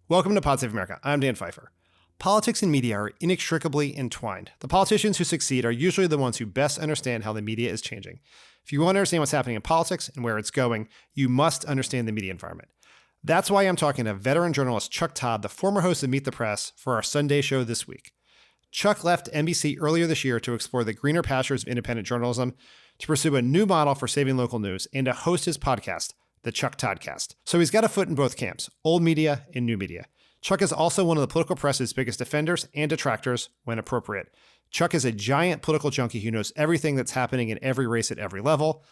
Welcome to Pod Save America. I'm Dan Pfeiffer. Politics and media are inextricably entwined. The politicians who succeed are usually the ones who best understand how the media is changing. If you want to understand what's happening in politics and where it's going, you must understand the media environment. That's why I'm talking to veteran journalist Chuck Todd, the former host of Meet the Press, for our Sunday show this week. Chuck left NBC earlier this year to explore the greener pastures of independent journalism, to pursue a new model for saving local news, and to host his podcast, the Chuck ToddCast. So he's got a foot in both camps, old media and new media. Chuck is also one of the political press's biggest defenders and detractors when appropriate. Chuck is a giant political junkie who knows everything that's happening in every race at every level.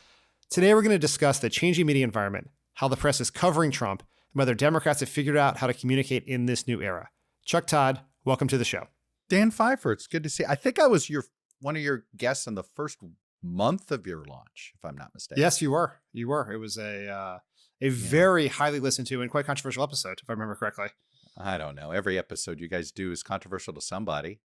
Today, we're going to discuss the changing media environment, how the press is covering Trump, and whether Democrats have figured out how to communicate in this new era. Chuck Todd, welcome to the show. Dan Pfeiffer, it's good to see you. I think I was one of your guests in the first month of your launch, if I'm not mistaken. Yes, you were. You were. It was a very highly listened to and quite controversial episode, if I remember correctly. I don't know. Every episode you guys do is controversial to somebody.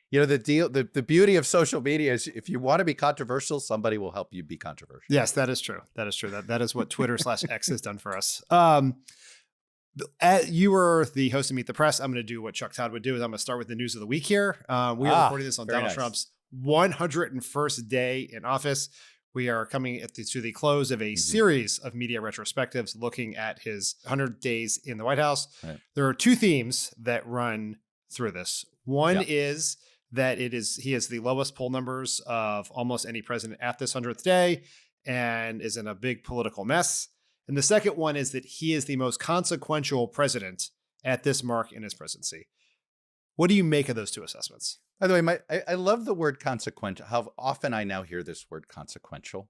You know, the beauty of social media is if you want to be controversial, somebody will help you be controversial. Yes, that is true. That is true. That is what Twitter/X has done for us. You were the host of Meet the Press. I'm going to do what Chuck Todd would do. Is I'm going to start with the news of the week here. We are recording this on Donald Trump's 101st day in office. We are coming to the close of a series of media retrospectives looking at his 100 days in the White House. Right. There are two themes that run through this. One is that he has the lowest poll numbers of almost any president at this 100th day and is in a big political mess. And the second one is that he is the most consequential president at this mark in his presidency. What do you make of those two assessments? By the way, I love the word consequential. How often I now hear this word consequential.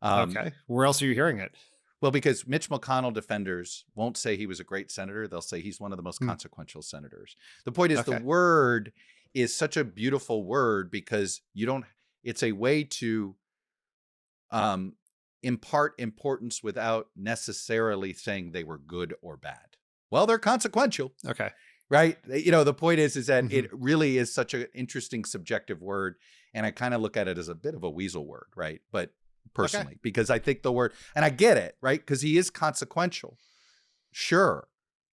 Okay. Where else are you hearing it? Well, because Mitch McConnell defenders won't say he was a great senator. They'll say he's one of the most consequential senators. The point is the word is such a beautiful word because it's a way to impart importance without necessarily saying they were good or bad. Well, they're consequential. Okay. Right. You know, the point is that it really is such an interesting subjective word. And I kind of look at it as a bit of a weasel word. Right. But personally, because I think the word, and I get it. Right. Because he is consequential. Sure.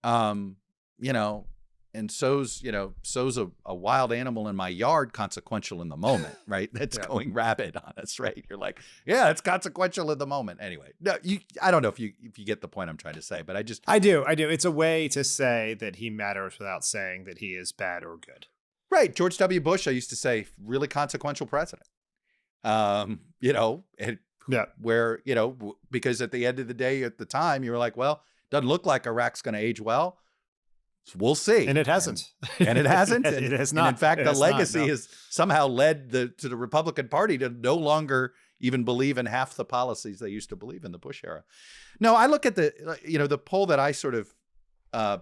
You know, and so's a wild animal in my yard, consequential in the moment. Right. That's going rabid on us. Right. You're like, yeah, it's consequential in the moment. Anyway, no, I don't know if you get the point I'm trying to say, but I do. It's a way to say that he matters without saying that he is bad or good. Right. George W. Bush, I used to say, really consequential president. Where, because at the end of the day, at the time, you were like, well, doesn't look like Iraq's going to age well. We'll see. And it hasn't. And it hasn't. It has not. And in fact, the legacy has somehow led to the Republican Party to no longer even believe in half the policies they used to believe in the Bush era. No, I look at the poll that I sort of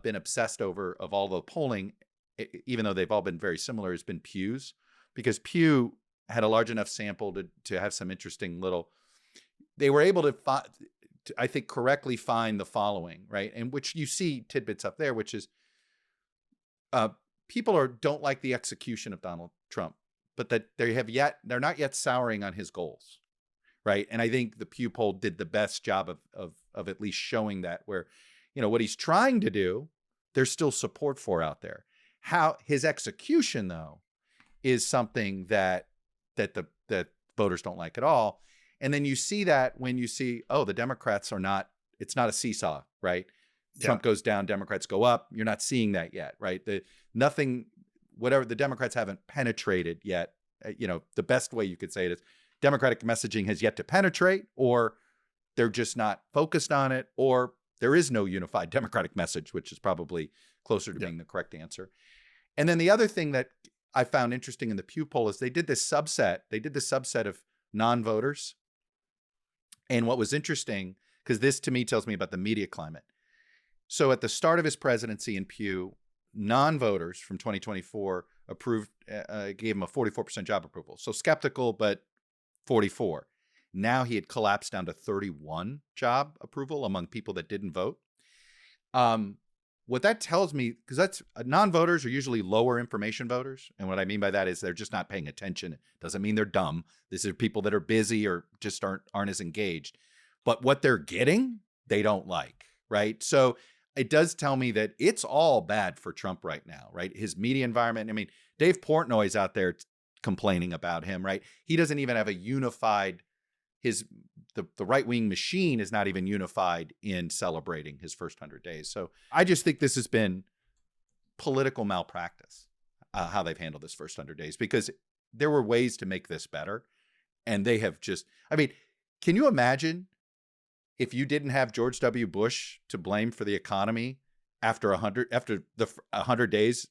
been obsessed over of all the polling, even though they've all been very similar, has been Pew's, because Pew had a large enough sample to have some interesting they were able to I think correctly find the following, right? And which you see tidbits up there, which is people don't like the execution of Donald Trump, but that they're not yet souring on his goals, right? And I think the Pew poll did the best job of at least showing that, where, what he's trying to do, there's still support for out there. How his execution, though, is something that voters don't like at all. And then you see that when you see, the Democrats it's not a seesaw, right? Trump goes down, Democrats go up. You're not seeing that yet, right? Whatever the Democrats haven't penetrated yet. The best way you could say it is Democratic messaging has yet to penetrate, or they're just not focused on it, or there is no unified Democratic message, which is probably closer to being the correct answer. And then the other thing that I found interesting in the Pew poll is they did this subset of non-voters. And what was interesting, because this to me tells me about the media climate. So at the start of his presidency in Pew, non-voters from 2024 gave him a 44% job approval. So skeptical, but 44. Now he had collapsed down to 31 job approval among people that didn't vote. What that tells me, because that's non-voters are usually lower information voters. And what I mean by that is they're just not paying attention. It doesn't mean they're dumb. These are people that are busy or just aren't as engaged. But what they're getting, they don't like, right? So it does tell me that it's all bad for Trump right now, right? His media environment. I mean, Dave Portnoy's out there complaining about him, right? He doesn't even have a unified, the right-wing machine is not even unified in celebrating his first 100 days. So I just think this has been political malpractice, how they've handled this first 100 days, because there were ways to make this better. And they have just, I mean, can you imagine if you didn't have George W. Bush to blame for the economy after the 100 days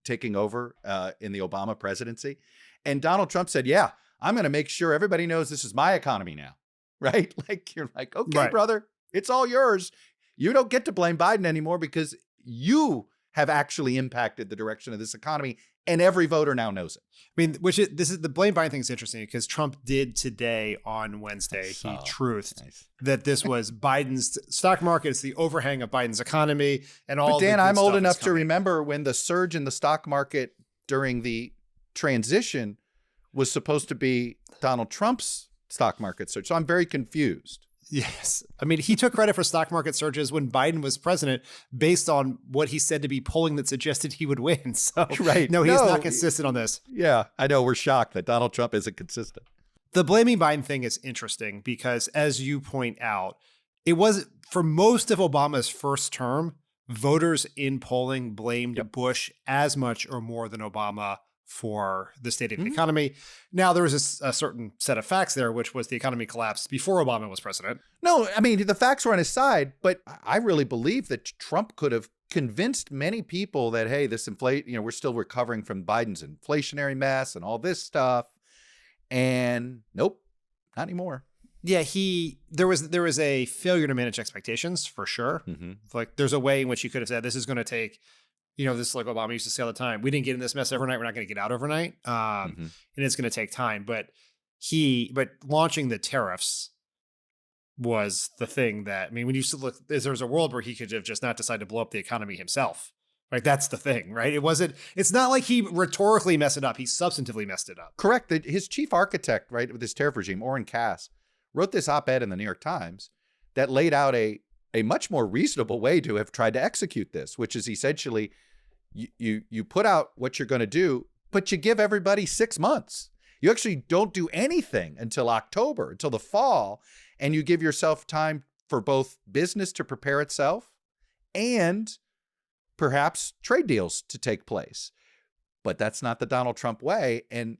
taking over in the Obama presidency? And Donald Trump said, yeah, I'm going to make sure everybody knows this is my economy now, right? Like, you're like, okay, Right. brother, it's all yours. You don't get to blame Biden anymore because you have actually impacted the direction of this economy, and every voter now knows it. I mean, this is the blame Biden thing is interesting because Trump did today on Wednesday, he truthed that this was Biden's stock market. It's the overhang of Biden's economy and all. But Dan, I'm old enough to remember when the surge in the stock market during the transition was supposed to be Donald Trump's stock market surge. So I'm very confused. Yes. I mean, he took credit for stock market surges when Biden was president based on what he said to be polling that suggested he would win. So right. No, he's not consistent on this. Yeah, I know. We're shocked that Donald Trump isn't consistent. The blaming Biden thing is interesting because, as you point out, it was for most of Obama's first term, voters in polling blamed Bush as much or more than Obama for the state of the economy. Now, there was a certain set of facts there, which was the economy collapsed before Obama was president. No, I mean, the facts were on his side, but I really believe that Trump could have convinced many people that, hey, this we're still recovering from Biden's inflationary mess and all this stuff. And nope, not anymore. Yeah, there was a failure to manage expectations for sure. Like, there's a way in which he could have said, this is going to take, this is like Obama used to say all the time. We didn't get in this mess overnight. We're not going to get out overnight. And it's going to take time. But launching the tariffs was the thing that, I mean, when you look, there's a world where he could have just not decided to blow up the economy himself. Like, that's the thing, right? It's not like he rhetorically messed it up. He substantively messed it up. Correct. His chief architect, right, with this tariff regime, Orrin Cass, wrote this op-ed in the New York Times that laid out a much more reasonable way to have tried to execute this, which is essentially you put out what you're going to do, but you give everybody 6 months. You actually don't do anything until October, until the fall, and you give yourself time for both business to prepare itself and perhaps trade deals to take place. But that's not the Donald Trump way. And,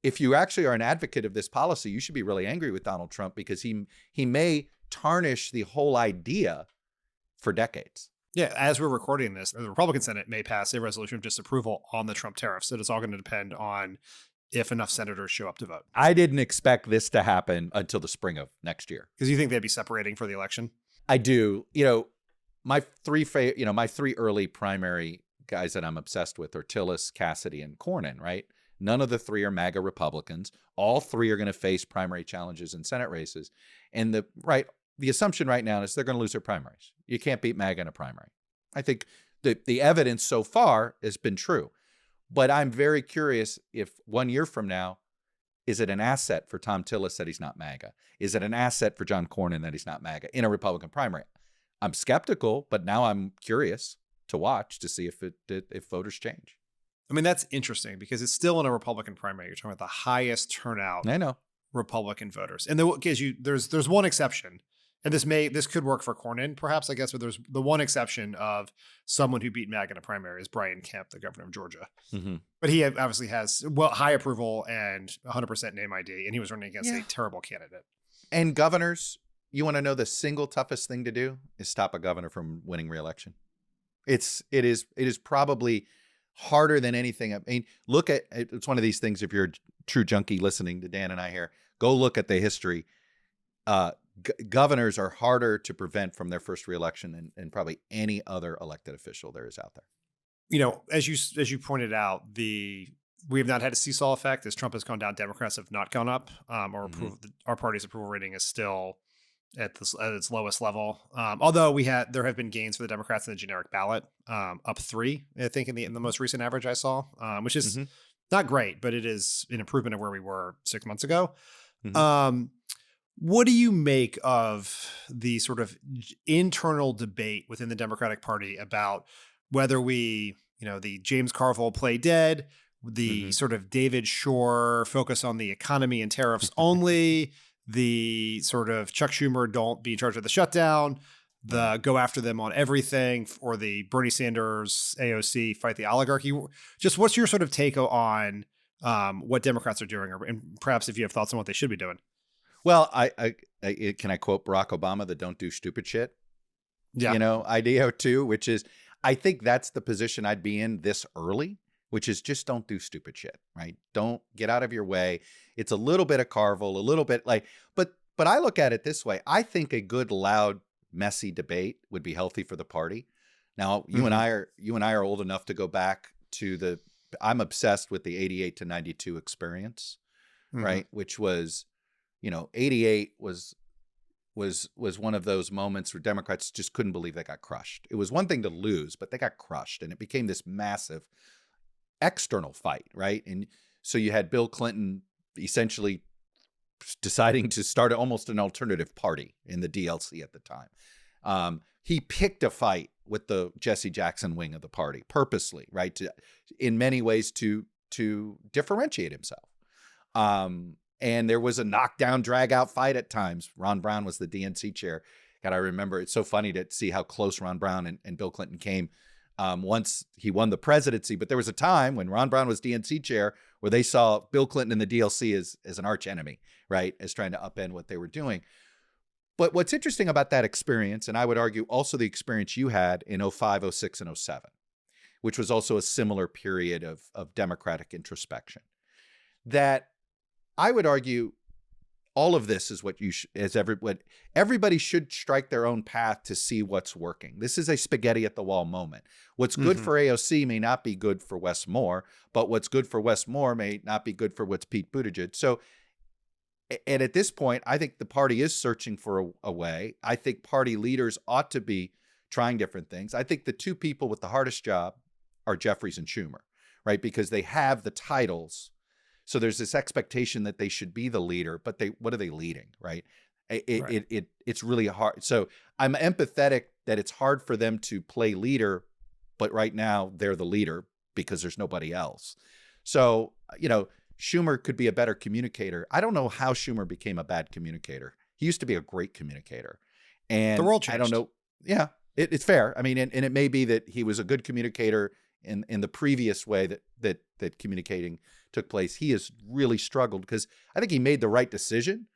if you actually are an advocate of this policy, you should be really angry with Donald Trump because he may tarnish the whole idea for decades. Yeah, as we're recording this, the Republican Senate may pass a resolution of disapproval on the Trump tariffs. So it's all going to depend on if enough senators show up to vote. I didn't expect this to happen until the spring of next year. Because you think they'd be separating for the election? I do. My three early primary guys that I'm obsessed with are Tillis, Cassidy, and Cornyn, right? None of the three are MAGA Republicans. All three are going to face primary challenges in Senate races. And the assumption right now is they're going to lose their primaries. You can't beat MAGA in a primary. I think the evidence so far has been true. But I'm very curious if 1 year from now, is it an asset for Tom Tillis that he's not MAGA? Is it an asset for John Cornyn that he's not MAGA in a Republican primary? I'm skeptical, but now I'm curious to watch to see if voters change. I mean, that's interesting because it's still in a Republican primary. You're talking about the highest turnout. I know. Republican voters. And there's one exception. And this could work for Cornyn, perhaps, I guess, but there's the one exception of someone who beat MAGA in a primary is Brian Kemp, the governor of Georgia. But he obviously has high approval and 100% name ID, and he was running against a terrible candidate. And governors, you want to know the single toughest thing to do is stop a governor from winning re-election. It is probably harder than anything. I mean, it's one of these things. If you're a true junkie listening to Dan and I here, go look at the history. Governors are harder to prevent from their first reelection than probably any other elected official there is out there. As you pointed out, we have not had a seesaw effect. As Trump has gone down, Democrats have not gone up. Our party's approval rating is still at its lowest level. Although there have been gains for the Democrats in the generic ballot, up 3, I think, in the most recent average I saw, which is not great, but it is an improvement of where we were 6 months ago. What do you make of the sort of internal debate within the Democratic Party about whether the James Carville play dead, the Hmm. sort of David Shore focus on the economy and tariffs only, the sort of Chuck Schumer don't be in charge of the shutdown, Right. the go after them on everything, or the Bernie Sanders AOC fight the oligarchy? Just what's your sort of take on what Democrats are doing, and perhaps if you have thoughts on what they should be doing? Well, can I quote Barack Obama, the "don't do stupid shit," Yeah. idea too, which is, I think that's the position I'd be in this early, which is just don't do stupid shit, right? Don't get out of your way. It's a little bit of Carville, a little bit but I look at it this way. I think a good, loud, messy debate would be healthy for the party. Now, you and I are old enough to go back to I'm obsessed with the 88 to 92 experience, Hmm. right? Which was, 88 was one of those moments where Democrats just couldn't believe they got crushed. It was one thing to lose, but they got crushed, and it became this massive external fight, right? And so you had Bill Clinton essentially deciding to start almost an alternative party in the DLC at the time. He picked a fight with the Jesse Jackson wing of the party purposely, right? In many ways to differentiate himself. And there was a knockdown, drag out fight at times. Ron Brown was the DNC chair. God, I remember, it's so funny to see how close Ron Brown and Bill Clinton came once he won the presidency. But there was a time when Ron Brown was DNC chair where they saw Bill Clinton and the DLC as an arch enemy, right? As trying to upend what they were doing. But what's interesting about that experience, and I would argue also the experience you had in 05, 06, and 07, which was also a similar period of Democratic introspection, that I would argue all of this is what everybody should strike their own path to see what's working. This is a spaghetti at the wall moment. What's good for AOC may not be good for Wes Moore, but what's good for Wes Moore may not be good for what's Pete Buttigieg. So, and at this point, I think the party is searching for a way. I think party leaders ought to be trying different things. I think the two people with the hardest job are Jeffries and Schumer, right? Because they have the titles. So there's this expectation that they should be the leader, but what are they leading, right? It's really hard. So I'm empathetic that it's hard for them to play leader, but right now they're the leader because there's nobody else. So, Schumer could be a better communicator. I don't know how Schumer became a bad communicator. He used to be a great communicator. And The world changed. I don't know. Yeah, it's fair. I mean, and it may be that he was a good communicator in the previous way that communicating took place. He has really struggled because I think he made the right decision.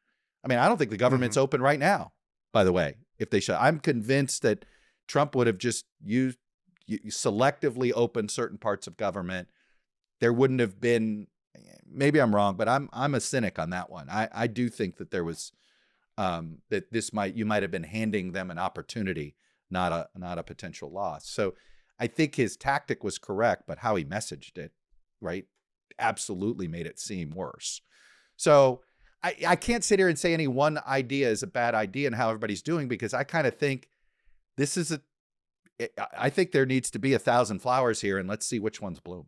I mean, I don't think the government's open right now, by the way, if they should. I'm convinced that Trump would have just selectively opened certain parts of government. There wouldn't have been, maybe I'm wrong, but I'm a cynic on that one. I do think that there was that you might have been handing them an opportunity, not a potential loss. So I think his tactic was correct, but how he messaged it, right, absolutely made it seem worse. So I can't sit here and say any one idea is a bad idea and how everybody's doing, because I kind of think I think there needs to be 1,000 flowers here, and let's see which ones bloom.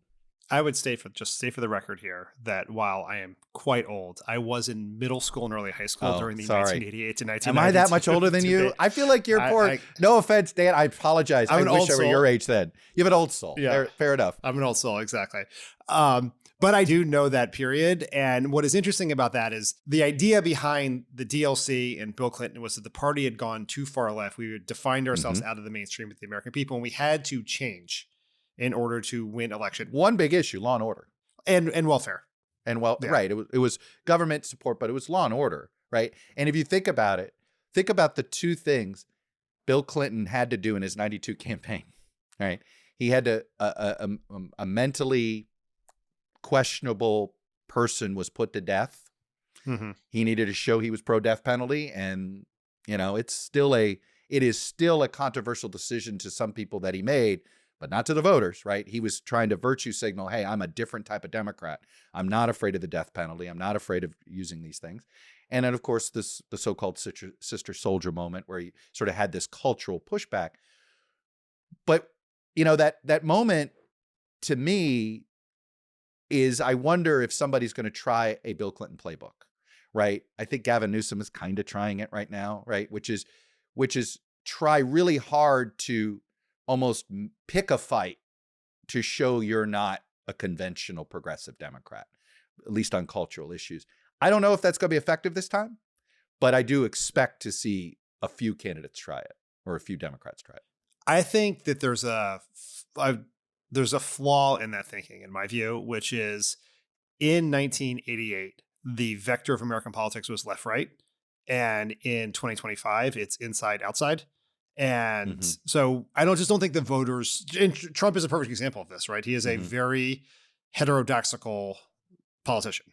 I would stay for the record here that while I am quite old, I was in middle school and early high school during the 1988 to 1992. Am I that much older than you? I feel like you're poor. No offense, Dan. I apologize. I wish I were your age then. You have an old soul. Yeah, fair enough. I'm an old soul, exactly. But I do know that period. And what is interesting about that is the idea behind the DLC and Bill Clinton was that the party had gone too far left. We had defined ourselves out of the mainstream with the American people, and we had to change in order to win election. One big issue, law and order. And welfare. Right. It was government support, but it was law and order, right? And if you think about it, think about the two things Bill Clinton had to do in his 92 campaign, right? He had to, a mentally questionable person was put to death. He needed to show he was pro-death penalty. And, it is still a controversial decision to some people that he made, but not to the voters, right? He was trying to virtue signal, hey, I'm a different type of Democrat. I'm not afraid of the death penalty. I'm not afraid of using these things. And then, of course, the so-called sister soldier moment where he sort of had this cultural pushback. But, that moment to me is, I wonder if somebody's going to try a Bill Clinton playbook, right? I think Gavin Newsom is kind of trying it right now, right? Which is try really hard to almost pick a fight to show you're not a conventional progressive Democrat, at least on cultural issues. I don't know if that's going to be effective this time, but I do expect to see a few candidates try it, or a few Democrats try it. I think that there's a flaw in that thinking, in my view, which is in 1988, the vector of American politics was left-right. And in 2025, it's inside-outside. And so I don't think the voters, and Trump is a perfect example of this, right? He is a very heterodoxical politician,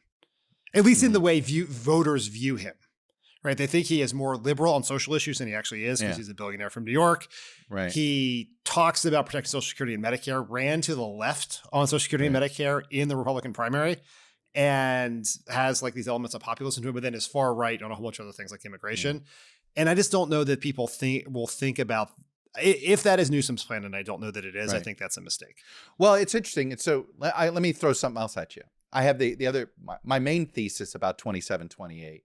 at least in the way voters view him, right? They think he is more liberal on social issues than he actually is, because he's a billionaire from New York. Right. He talks about protecting Social Security and Medicare, ran to the left on Social Security and Medicare in the Republican primary, and has like these elements of populism to him, but then is far right on a whole bunch of other things like immigration. And I just don't know that people will think about, if that is Newsom's plan, and I don't know that it is. I think that's a mistake. Well, it's interesting. And so let me throw something else at you. I have my main thesis about 27-28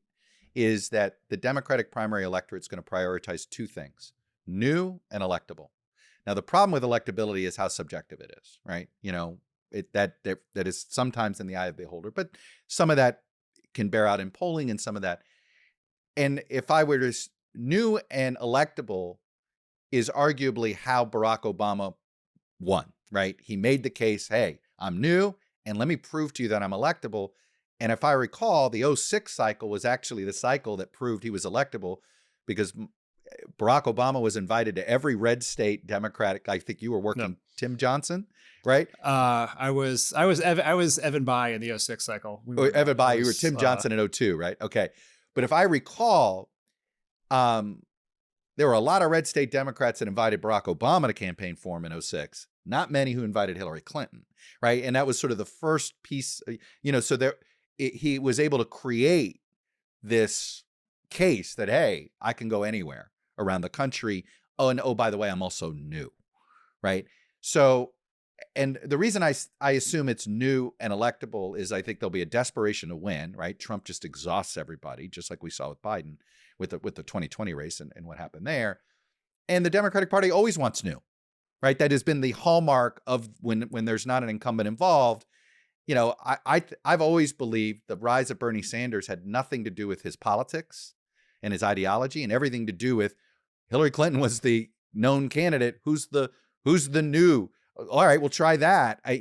is that the Democratic primary electorate is going to prioritize two things: new and electable. Now, the problem with electability is how subjective it is, right? You know, that is sometimes in the eye of the beholder, but some of that can bear out in polling, and some of that. And if I were to, new and electable is arguably how Barack Obama won, right? He made the case, hey, I'm new, and let me prove to you that I'm electable. And if I recall, the 2006 cycle was actually the cycle that proved he was electable, because Barack Obama was invited to every red state Democratic. I think you were working Tim Johnson, right? I was Evan Bayh in the 2006 cycle. Evan Bayh, you were Tim Johnson in 2002, right? Okay. But if I recall, there were a lot of red state Democrats that invited Barack Obama to campaign for him in 2006. Not many who invited Hillary Clinton, right? And that was sort of the first piece, so he was able to create this case that, hey, I can go anywhere around the country. Oh, and by the way, I'm also new, right? So, and the reason I assume it's new and electable is I think there'll be a desperation to win, right? Trump just exhausts everybody, just like we saw with Biden with the 2020 race and what happened there. And the Democratic Party always wants new, right? That has been the hallmark of when there's not an incumbent involved. I've always believed the rise of Bernie Sanders had nothing to do with his politics and his ideology, and everything to do with Hillary Clinton was the known candidate. Who's the new? All right, we'll try that. I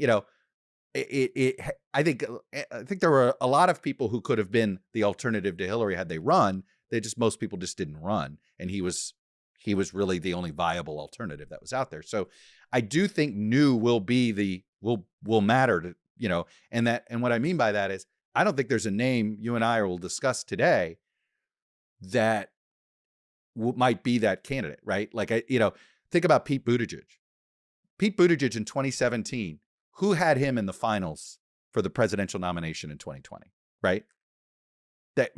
think there were a lot of people who could have been the alternative to Hillary had they run. Most people just didn't run, and he was really the only viable alternative that was out there. So I do think new will matter to, and what I mean by that is I don't think there's a name you and I will discuss today that might be that candidate, right? Like, think about Pete Buttigieg. Pete Buttigieg in 2017, who had him in the finals for the presidential nomination in 2020, right? That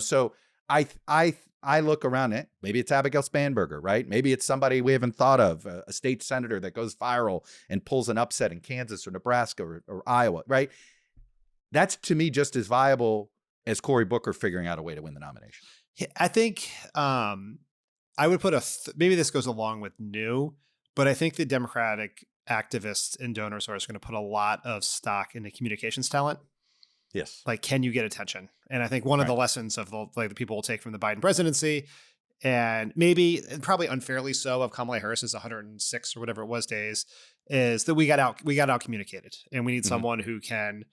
so I look around it. Maybe it's Abigail Spanberger, right? Maybe it's somebody we haven't thought of, a state senator that goes viral and pulls an upset in Kansas or Nebraska or Iowa, right? That's to me just as viable as Cory Booker figuring out a way to win the nomination. I think I would put maybe this goes along with new, but I think the Democratic activists and donors are going to put a lot of stock into communications talent. Yes. Like, can you get attention? And I think one of the lessons of the people will take from the Biden presidency, and maybe, and probably unfairly so, of Kamala Harris's 106 or whatever it was days, is that we got out communicated, and we need someone who can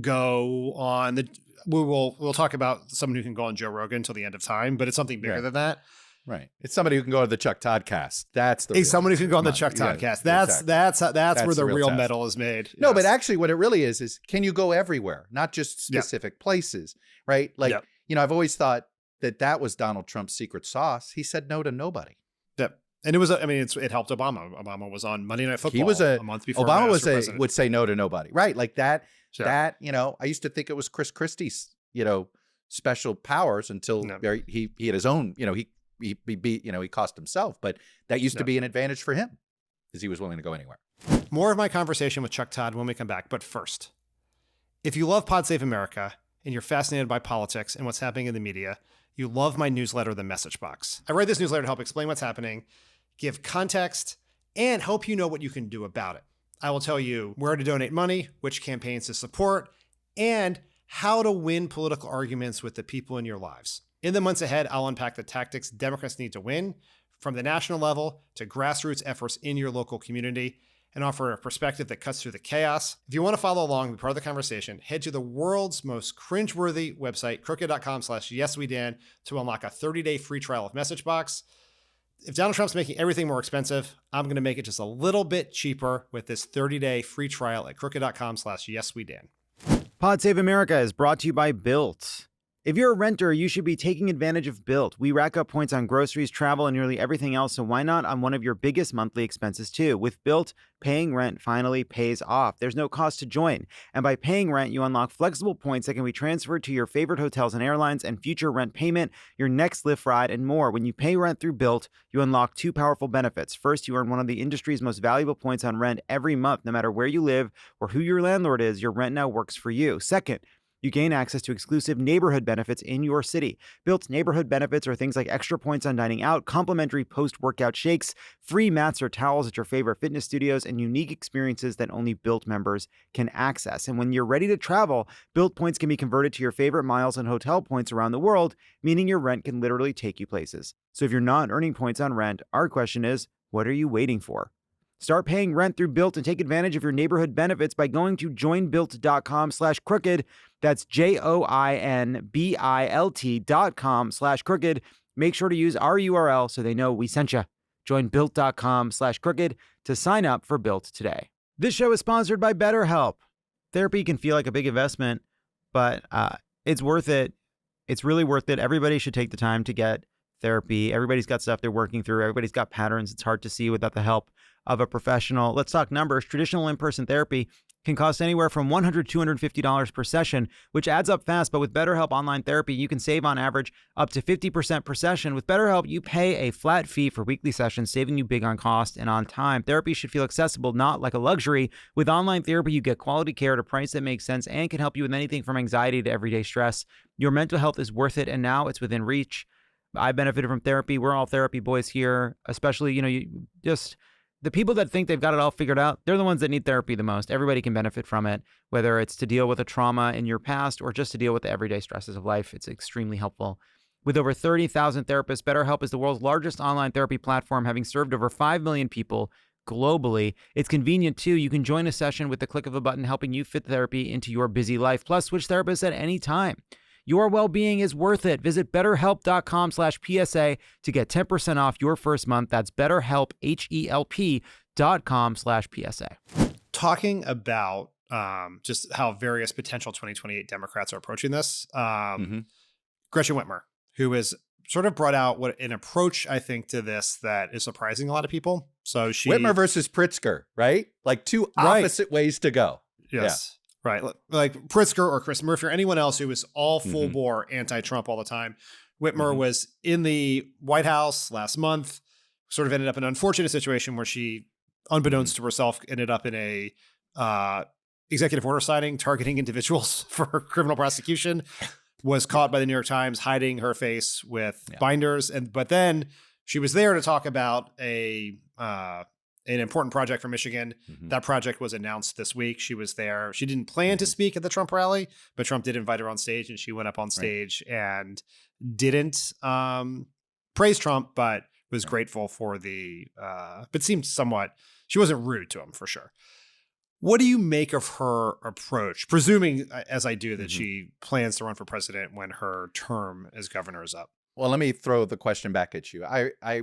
go on we'll talk about someone who can go on Joe Rogan until the end of time, but it's something bigger than that. Right. It's somebody who can go to the Chuck ToddCast. That's the someone who can go on the Chuck ToddCast. That's where the real medal is made. No, but actually what it really is can you go everywhere, not just specific places, right? Like, I've always thought that was Donald Trump's secret sauce. He said no to nobody. Yep. And it was, it helped Obama. Obama was on Monday Night Football. He was a month before. Obama would say no to nobody, right? Like that. Sure. That I used to think it was Chris Christie's, special powers until he had his own. He beat, he cost himself, but that used to be an advantage for him because he was willing to go anywhere. More of my conversation with Chuck Todd when we come back. But first, if you love Pod Save America, and you're fascinated by politics and what's happening in the media, you love my newsletter, The Message Box. I write this newsletter to help explain what's happening, give context, and help you know what you can do about it. I will tell you where to donate money, which campaigns to support, and how to win political arguments with the people in your lives. In the months ahead, I'll unpack the tactics Democrats need to win, from the national level to grassroots efforts in your local community, and offer a perspective that cuts through the chaos. If you want to follow along and be part of the conversation, head to the world's most cringeworthy website, crooked.com/yeswedan, to unlock a 30-day free trial of MessageBox. If Donald Trump's making everything more expensive, I'm going to make it just a little bit cheaper with this 30-day free trial at crooked.com/yeswedan. Pod Save America is brought to you by Built. If you're a renter, you should be taking advantage of Built. We rack up points on groceries, travel, and nearly everything else, so why not on one of your biggest monthly expenses too? With Built, paying rent finally pays off. There's no cost to join. And by paying rent, you unlock flexible points that can be transferred to your favorite hotels and airlines and future rent payment, your next Lyft ride, and more. When you pay rent through Built, you unlock two powerful benefits. First, you earn one of the industry's most valuable points on rent every month. No matter where you live or who your landlord is, your rent now works for you. Second, you gain access to exclusive neighborhood benefits in your city. Built's neighborhood benefits are things like extra points on dining out, complimentary post-workout shakes, free mats or towels at your favorite fitness studios, and unique experiences that only Built members can access. And when you're ready to travel, Built points can be converted to your favorite miles and hotel points around the world, meaning your rent can literally take you places. So if you're not earning points on rent, our question is, what are you waiting for? Start paying rent through Built and take advantage of your neighborhood benefits by going to joinbuilt.com/crooked. That's JOINBILT.com/crooked. Make sure to use our URL so they know we sent you. Joinbuilt.com/crooked to sign up for Built today. This show is sponsored by BetterHelp. Therapy can feel like a big investment, but it's worth it. It's really worth it. Everybody should take the time to get therapy. Everybody's got stuff they're working through. Everybody's got patterns it's hard to see without the help of a professional. Let's talk numbers. Traditional in-person therapy can cost anywhere from $100 to $250 per session, which adds up fast. But with BetterHelp Online Therapy, you can save on average up to 50% per session. With BetterHelp, you pay a flat fee for weekly sessions, saving you big on cost and on time. Therapy should feel accessible, not like a luxury. With online therapy, you get quality care at a price that makes sense and can help you with anything from anxiety to everyday stress. Your mental health is worth it, and now it's within reach. I benefited from therapy. We're all therapy boys here, especially, you just... The people that think they've got it all figured out, they're the ones that need therapy the most. Everybody can benefit from it, whether it's to deal with a trauma in your past or just to deal with the everyday stresses of life. It's extremely helpful. With over 30,000 therapists, BetterHelp is the world's largest online therapy platform, having served over 5 million people globally. It's convenient, too. You can join a session with the click of a button, helping you fit therapy into your busy life. Plus, switch therapists at any time. Your well-being is worth it. Visit BetterHelp.com/PSA to get 10% off your first month. That's BetterHelp, HELP.com/PSA. Talking about just how various potential 2028 Democrats are approaching this, Gretchen Whitmer, who has sort of brought out an approach, I think, to this that is surprising a lot of people. So Whitmer versus Pritzker, right? Like two opposite ways to go. Yes. Yeah. Right. Like Pritzker or Chris Murphy or anyone else who was all full bore anti-Trump all the time. Whitmer was in the White House last month, sort of ended up in an unfortunate situation where she, unbeknownst to herself, ended up in a executive order signing targeting individuals for criminal prosecution, was caught by the New York Times hiding her face with binders. But then she was there to talk about an important project for Michigan. That project was announced this week. She was there. She didn't plan to speak at the Trump rally, but Trump did invite her on stage, and she went up on stage and didn't praise Trump, but was grateful for but seemed somewhat, she wasn't rude to him for sure. What do you make of her approach, presuming, as I do, that she plans to run for president when her term as governor is up? Well, let me throw the question back at you. I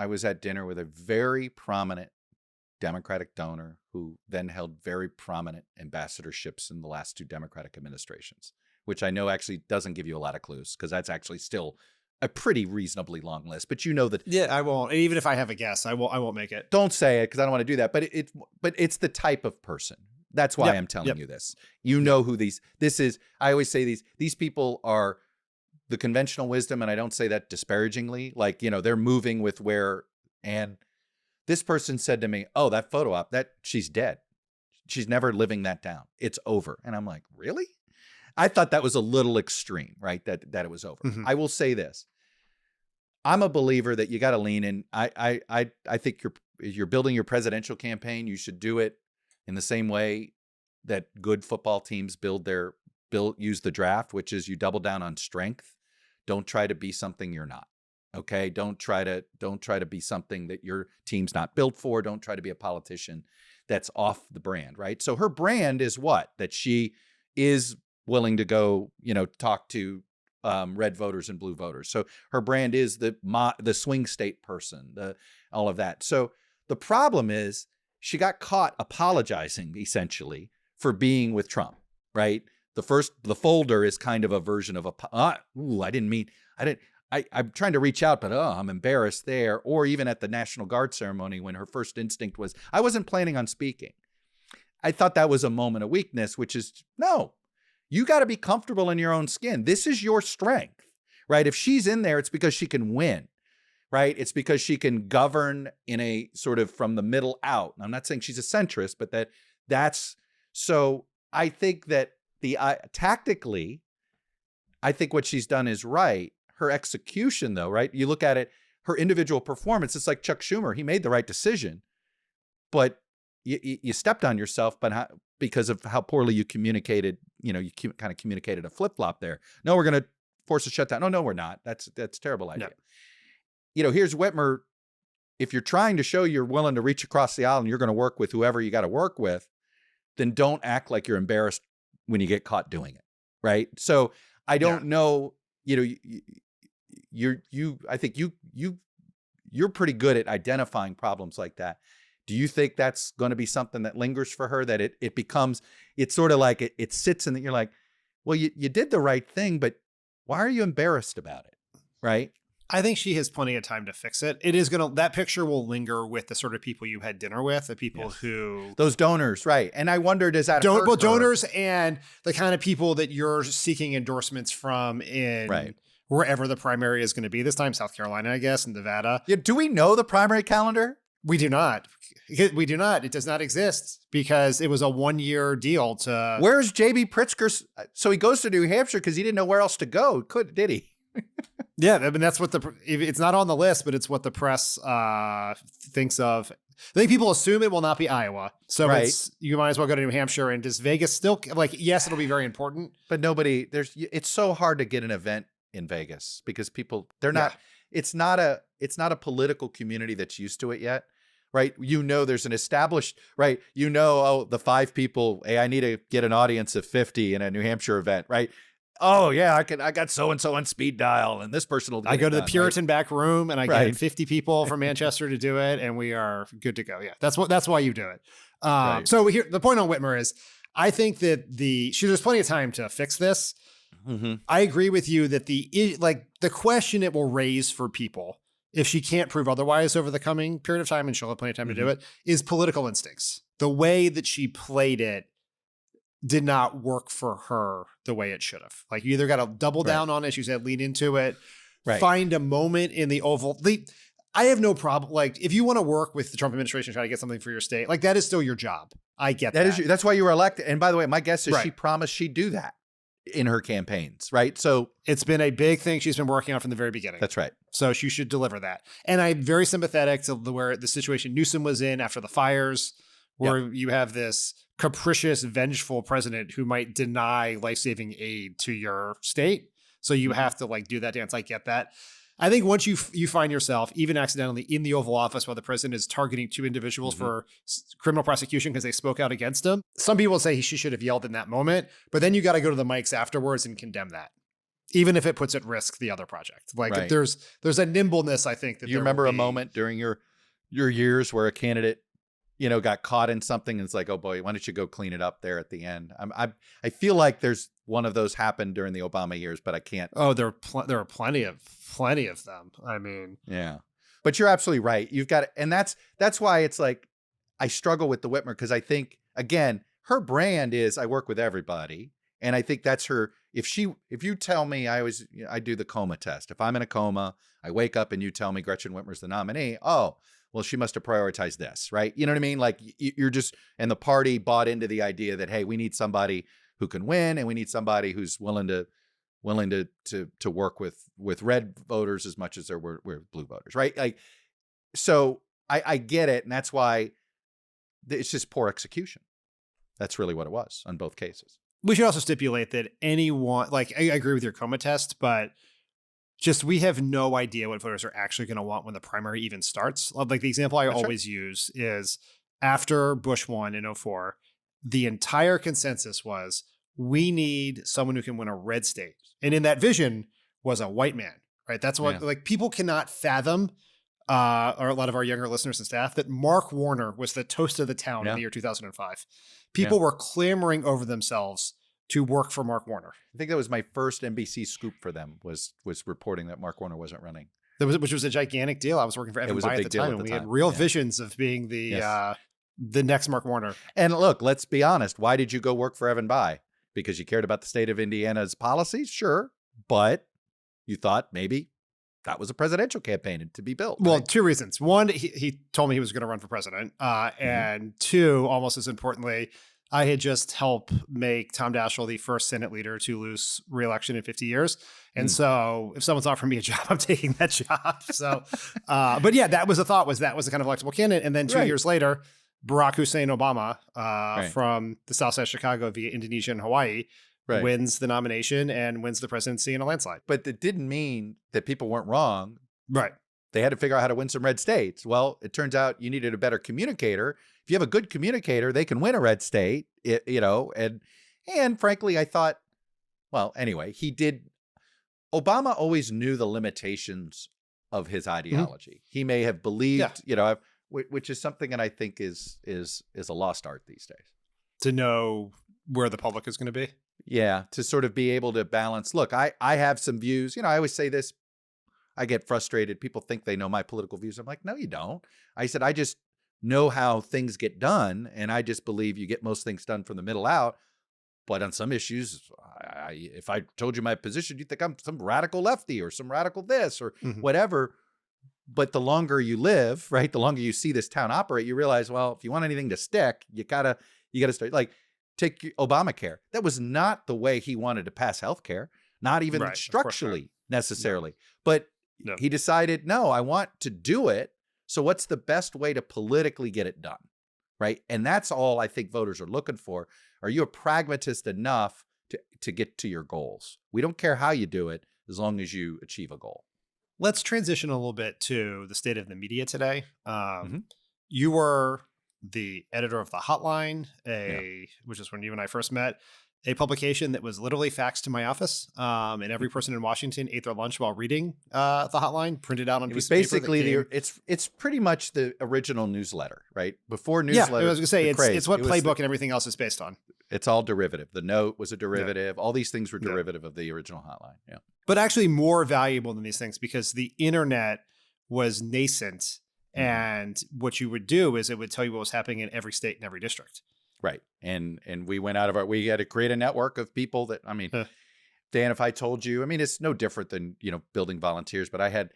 was at dinner with a very prominent Democratic donor who then held very prominent ambassadorships in the last two Democratic administrations, which I know actually doesn't give you a lot of clues because that's actually still a pretty reasonably long list. But you know that. Yeah, I won't. Even if I have a guess, I won't make it. Don't say it because I don't want to do that. But it's the type of person. That's why I'm telling you this. You know who this is. I always say these people are the conventional wisdom, and I don't say that disparagingly, like, they're moving with where, and this person said to me, oh, that photo op, that she's dead. She's never living that down. It's over. And I'm like, really? I thought that was a little extreme, right? That it was over. Mhm. I will say this. I'm a believer that you got to lean in. I think you're building your presidential campaign. You should do it in the same way that good football teams use the draft, which is you double down on strength. Don't try to be something you're not. Okay. Don't try to be something that your team's not built for. Don't try to be a politician that's off the brand, right? So her brand is what? That she is willing to go, talk to red voters and blue voters. So her brand is the swing state person, all of that. So the problem is she got caught apologizing essentially for being with Trump, right? The folder is kind of a version of I'm trying to reach out, but I'm embarrassed there. Or even at the National Guard ceremony when her first instinct was, I wasn't planning on speaking. I thought that was a moment of weakness, which is, no, you got to be comfortable in your own skin. This is your strength, right? If she's in there, it's because she can win, right? It's because she can govern in a sort of from the middle out. And I'm not saying she's a centrist, but that's, so I think that tactically, I think what she's done is right. Her execution though, right? You look at it, her individual performance, it's like Chuck Schumer. He made the right decision, but you stepped on yourself, but because of how poorly you communicated, you kind of communicated a flip-flop there. No, we're going to force a shutdown. No, we're not. That's a terrible idea. No. Here's Whitmer. If you're trying to show you're willing to reach across the aisle and you're going to work with whoever you got to work with, then don't act like you're embarrassed when you get caught doing it. Right. So I don't know, I think you're pretty good at identifying problems like that. Do you think that's going to be something that lingers for her, that it becomes, it's sort of like it sits in that you're like, well, you did the right thing, but why are you embarrassed about it? Right. I think she has plenty of time to fix it. That picture will linger with the sort of people you had dinner with, the people who. Those donors. Right. And I wonder, does that hurt her? Donors and the kind of people that you're seeking endorsements from in wherever the primary is going to be this time, South Carolina, I guess, and Nevada. Yeah. Do we know the primary calendar? We do not. We do not. It does not exist because it was a 1-year deal to. Where's J.B. Pritzker? So he goes to New Hampshire because he didn't know where else to go. Did he? Yeah, I mean, that's what it's not on the list, but it's what the press thinks of. I think people assume it will not be Iowa. So you might as well go to New Hampshire. And does Vegas still, yes, it'll be very important. But it's so hard to get an event in Vegas because people, they're not, it's not a political community that's used to it yet. Right. There's an established, right. The 5 people, hey, I need to get an audience of 50 in a New Hampshire event. Right. Oh yeah. I got so-and-so on speed dial and this person will. I go to the Puritan back room and I get 50 people from Manchester to do it. And we are good to go. Yeah. That's why you do it. So here, the point on Whitmer is I think that there's plenty of time to fix this. Mm-hmm. I agree with you that the question it will raise for people, if she can't prove otherwise over the coming period of time, and she'll have plenty of time to do it, is political instincts. The way that she played it did not work for her the way it should have. You either got to double down on it, she said, lean into it, find a moment in the Oval. I have no problem. If you want to work with the Trump administration, try to get something for your state, that is still your job. I get that. That's why you were elected. And by the way, my guess is she promised she'd do that in her campaigns, right? So it's been a big thing she's been working on from the very beginning. That's right. So she should deliver that. And I'm very sympathetic to where the situation Newsom was in after the fires, where you have this capricious, vengeful president who might deny life-saving aid to your state. So you have to do that dance. I get that. I think once you find yourself, even accidentally, in the Oval Office while the president is targeting 2 individuals for criminal prosecution because they spoke out against him, some people say she should have yelled in that moment, but then you got to go to the mics afterwards and condemn that, even if it puts at risk the other project. There's a nimbleness, I think. That you remember a moment during your years where a candidate, got caught in something and it's like, oh boy, why don't you go clean it up there at the end? I feel like there's one of those happened during the Obama years, but I can't. Oh, there are plenty of them. I mean, yeah, but you're absolutely right. You've got, and that's why it's I struggle with the Whitmer because I think again, her brand is I work with everybody, and I think that's her. If you tell me I do the coma test. If I'm in a coma, I wake up and you tell me Gretchen Whitmer's the nominee. Oh, well, she must have prioritized this, right? You know what I mean? You're just, and the party bought into the idea that, hey, we need somebody who can win, and we need somebody who's willing to work with red voters as much as there were blue voters, right? Like, so I get it, and that's why it's just poor execution. That's really what it was on both cases. We should also stipulate that anyone, like, I agree with your coma test, but just we have no idea what voters are actually going to want when the primary even starts. Like the example I always use is after Bush won in 2004, the entire consensus was we need someone who can win a red state. And in that vision was a white man, right? That's what like people cannot fathom, or a lot of our younger listeners and staff, that Mark Warner was the toast of the town in the year 2005. People were clamoring over themselves to work for Mark Warner. I think that was my first NBC scoop for them was reporting that Mark Warner wasn't running. Which was a gigantic deal. I was working for Evan Bayh at the time, and we had real visions of being the next Mark Warner. And look, let's be honest. Why did you go work for Evan Bayh? Because you cared about the state of Indiana's policies? Sure. But you thought maybe that was a presidential campaign to be built. Well, right? two reasons. One, he told me he was going to run for president. And two, almost as importantly, I had just helped make Tom Daschle the first Senate leader to lose re-election in 50 years. And so if someone's offering me a job, I'm taking that job. So, but yeah, that was the thought, was that was the kind of electable candidate. And then 2 years later, Barack Hussein Obama from the South Side of Chicago via Indonesia and Hawaii wins the nomination and wins the presidency in a landslide. But it didn't mean that people weren't wrong. Right. They had to figure out how to win some red states. Well, it turns out you needed a better communicator. If you have a good communicator, they can win a red state, and frankly, I thought, well, anyway, Obama always knew the limitations of his ideology. He may have believed, which is something that I think is a lost art these days. To know where the public is going to be? Yeah, to sort of be able to balance. Look, I have some views. I always say this. I get frustrated. People think they know my political views. I'm like, no, you don't. I said, I just know how things get done, and I just believe you get most things done from the middle out. But on some issues, if I told you my position, you'd think I'm some radical lefty or some radical this or whatever. But the longer you live, right, the longer you see this town operate, you realize, well, if you want anything to stick, you gotta start. Like, take Obamacare. That was not the way he wanted to pass healthcare, not even structurally necessarily. But he decided, no, I want to do it. So what's the best way to politically get it done, right? And that's all I think voters are looking for. Are you a pragmatist enough to get to your goals? We don't care how you do it as long as you achieve a goal. Let's transition a little bit to the state of the media today. You were the editor of The Hotline, which is when you and I first met, a publication that was literally faxed to my office, and every person in Washington ate their lunch while reading The Hotline, printed out on it piece was of paper. basically it's pretty much the original newsletter, right? Before newsletter, I was going to say it's what Playbook and everything else is based on. It's all derivative. The Note was a derivative. All these things were derivative of the original Hotline. Yeah, but actually more valuable than these things because the internet was nascent, and what you would do is it would tell you what was happening in every state and every district. Right. And we went out of we had to create a network of people that, Dan, if I told you, it's no different than, building volunteers, but I had,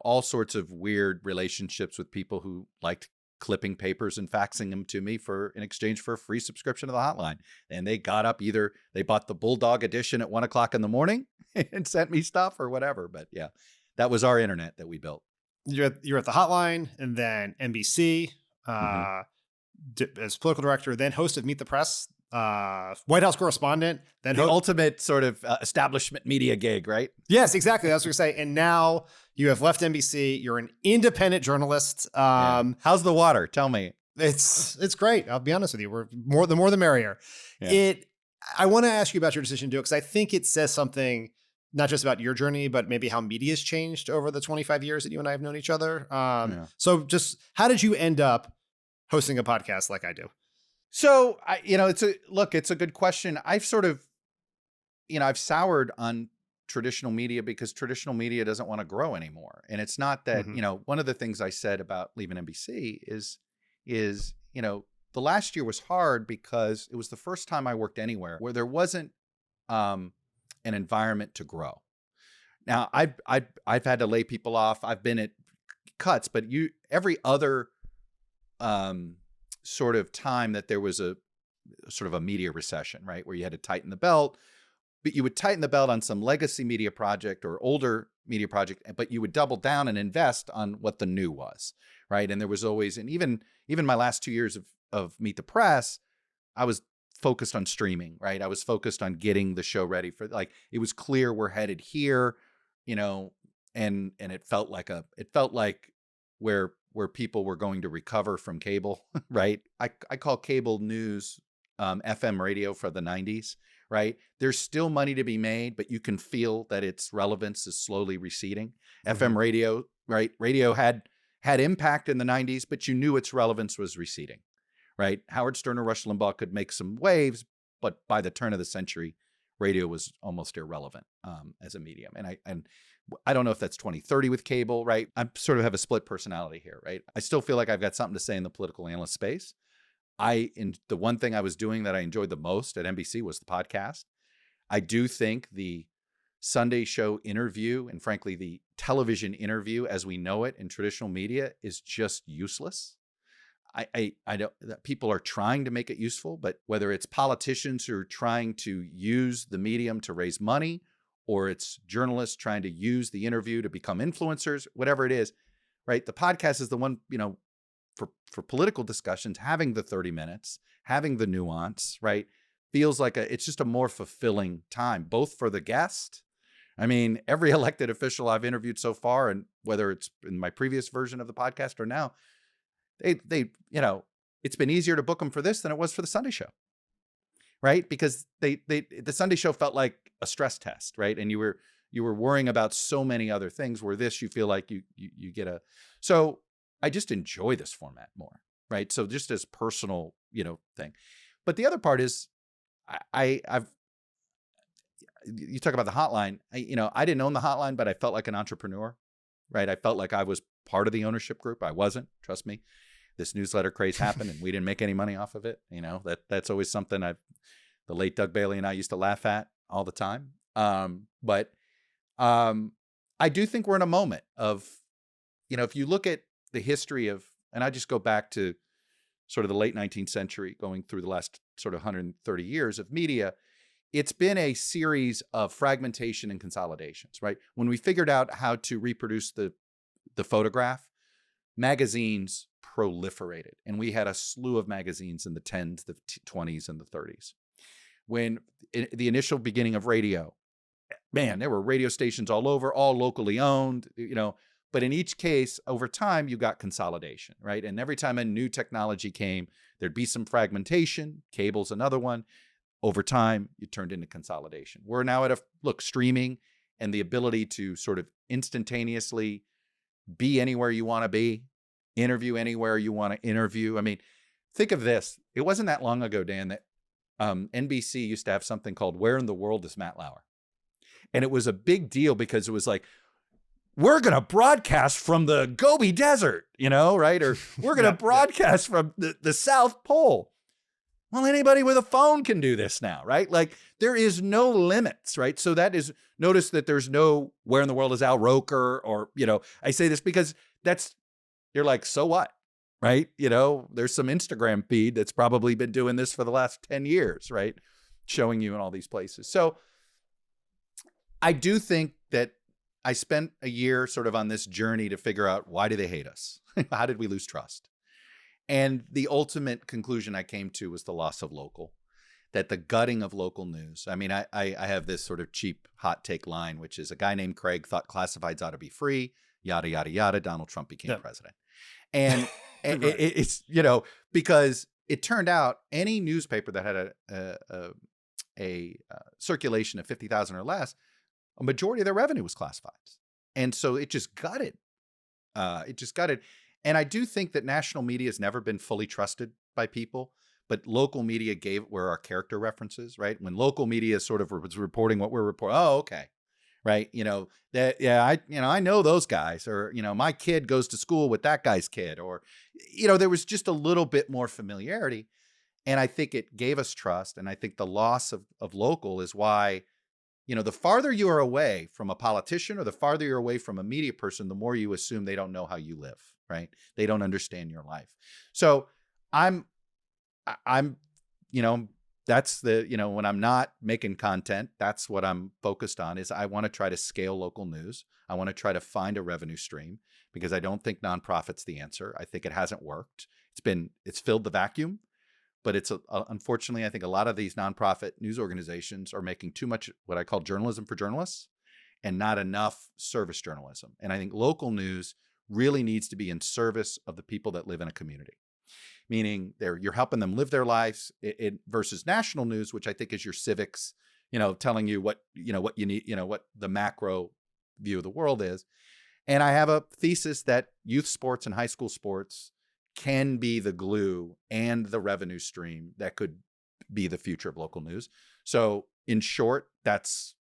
all sorts of weird relationships with people who liked clipping papers and faxing them to me in exchange for a free subscription to the Hotline. And they got up, either they bought the Bulldog edition at 1:00 in the morning and sent me stuff or whatever. But yeah, that was our internet that we built. You're at the Hotline, and then NBC, as political director, then host of Meet the Press, White House correspondent, then the ultimate sort of establishment media gig, right? Yes, exactly. That's what I say. And now you have left NBC. You're an independent journalist. How's the water? Tell me. It's great. I'll be honest with you. The more the merrier. Yeah. I want to ask you about your decision to do it because I think it says something not just about your journey, but maybe how media has changed over the 25 years that you and I have known each other. So just how did you end up hosting a podcast like I do? So, it's a good question. I've sort of, I've soured on traditional media because traditional media doesn't want to grow anymore. And it's not that, one of the things I said about leaving NBC is, the last year was hard because it was the first time I worked anywhere where there wasn't an environment to grow. Now, I've had to lay people off. I've been at cuts, but every other sort of time that there was a sort of a media recession, right? Where you had to tighten the belt, but you would tighten the belt on some legacy media project or older media project, but you would double down and invest on what the new was, right? And there was always, and even my last 2 years of Meet the Press, I was focused on streaming, right? I was focused on getting the show ready for, like, it was clear we're headed here, you know, and it felt like where people were going to recover from cable, right? I call cable news FM radio for the 90s, right? There's still money to be made, but you can feel that its relevance is slowly receding. FM radio, right? Radio had impact in the 90s, but you knew its relevance was receding, right? Howard Stern or Rush Limbaugh could make some waves, but by the turn of the century, radio was almost irrelevant as a medium. And I don't know if that's 2030 with cable, right? I sort of have a split personality here, right? I still feel like I've got something to say in the political analyst space. The one thing I was doing that I enjoyed the most at NBC was the podcast. I do think the Sunday show interview, and frankly, the television interview as we know it in traditional media, is just useless. I don't, people are trying to make it useful, but whether it's politicians who are trying to use the medium to raise money, or it's journalists trying to use the interview to become influencers, whatever it is, right? The podcast is the one, for political discussions, having the 30 minutes, having the nuance, right? Feels like it's just a more fulfilling time, both for the guest. I mean, every elected official I've interviewed so far, and whether it's in my previous version of the podcast or now, they it's been easier to book them for this than it was for the Sunday show, right? Because the Sunday show felt like a stress test, right? And you were worrying about so many other things, where this, you feel like you get so I just enjoy this format more, right? So just as personal, thing. But the other part is, you talk about the hotline. I didn't own the hotline, but I felt like an entrepreneur, right? I felt like I was part of the ownership group. I wasn't, trust me. This newsletter craze happened and we didn't make any money off of it. That's always something the late Doug Bailey and I used to laugh at all the time. But I do think we're in a moment of, if you look at the history of, and I just go back to sort of the late 19th century, going through the last sort of 130 years of media, it's been a series of fragmentation and consolidations, right? When we figured out how to reproduce the photograph, magazines proliferated, and we had a slew of magazines in the 10s, the 20s, and the 30s. When the initial beginning of radio, man, there were radio stations all over, all locally owned, but in each case, over time, you got consolidation, right? And every time a new technology came, there'd be some fragmentation. Cable's another one. Over time, it turned into consolidation. We're now at streaming and the ability to sort of instantaneously be anywhere you want to be, interview anywhere you want to interview. I mean, think of this. It wasn't that long ago, Dan, that NBC used to have something called Where in the World is Matt Lauer? And it was a big deal because it was like, we're going to broadcast from the Gobi Desert, right? Or we're going to broadcast from the South Pole. Well, anybody with a phone can do this now, right? Like, there is no limits, right? So notice that there's no Where in the World is Al Roker, or, I say this because you're like, so what, right? There's some Instagram feed that's probably been doing this for the last 10 years, right? Showing you in all these places. So I do think that I spent a year sort of on this journey to figure out, why do they hate us? How did we lose trust? And the ultimate conclusion I came to was the loss of local, that the gutting of local news. I mean, I have this sort of cheap hot take line, which is, a guy named Craig thought classifieds ought to be free, yada, yada, yada. Donald Trump became president. And right. It's, because it turned out any newspaper that had a circulation of 50,000 or less, a majority of their revenue was classifieds. And so it just gutted. And I do think that national media has never been fully trusted by people, but local media were our character references, right? When local media sort of was reporting what we're reporting, oh, okay, right? I know those guys, or, my kid goes to school with that guy's kid, or, there was just a little bit more familiarity. And I think it gave us trust. And I think the loss of local is why, the farther you are away from a politician, or the farther you're away from a media person, the more you assume they don't know how you live, right? They don't understand your life. So I'm that's when I'm not making content, that's what I'm focused on. Is I want to try to scale local news. I want to try to find a revenue stream, because I don't think nonprofit's the answer. I think it hasn't worked. It's filled the vacuum, but it's unfortunately, I think a lot of these nonprofit news organizations are making too much what I call journalism for journalists and not enough service journalism. And I think local news really needs to be in service of the people that live in a community, meaning you're helping them live their lives versus national news, which I think is your civics, telling you what you need, what the macro view of the world is. And I have a thesis that youth sports and high school sports can be the glue and the revenue stream that could be the future of local news. So in short, that's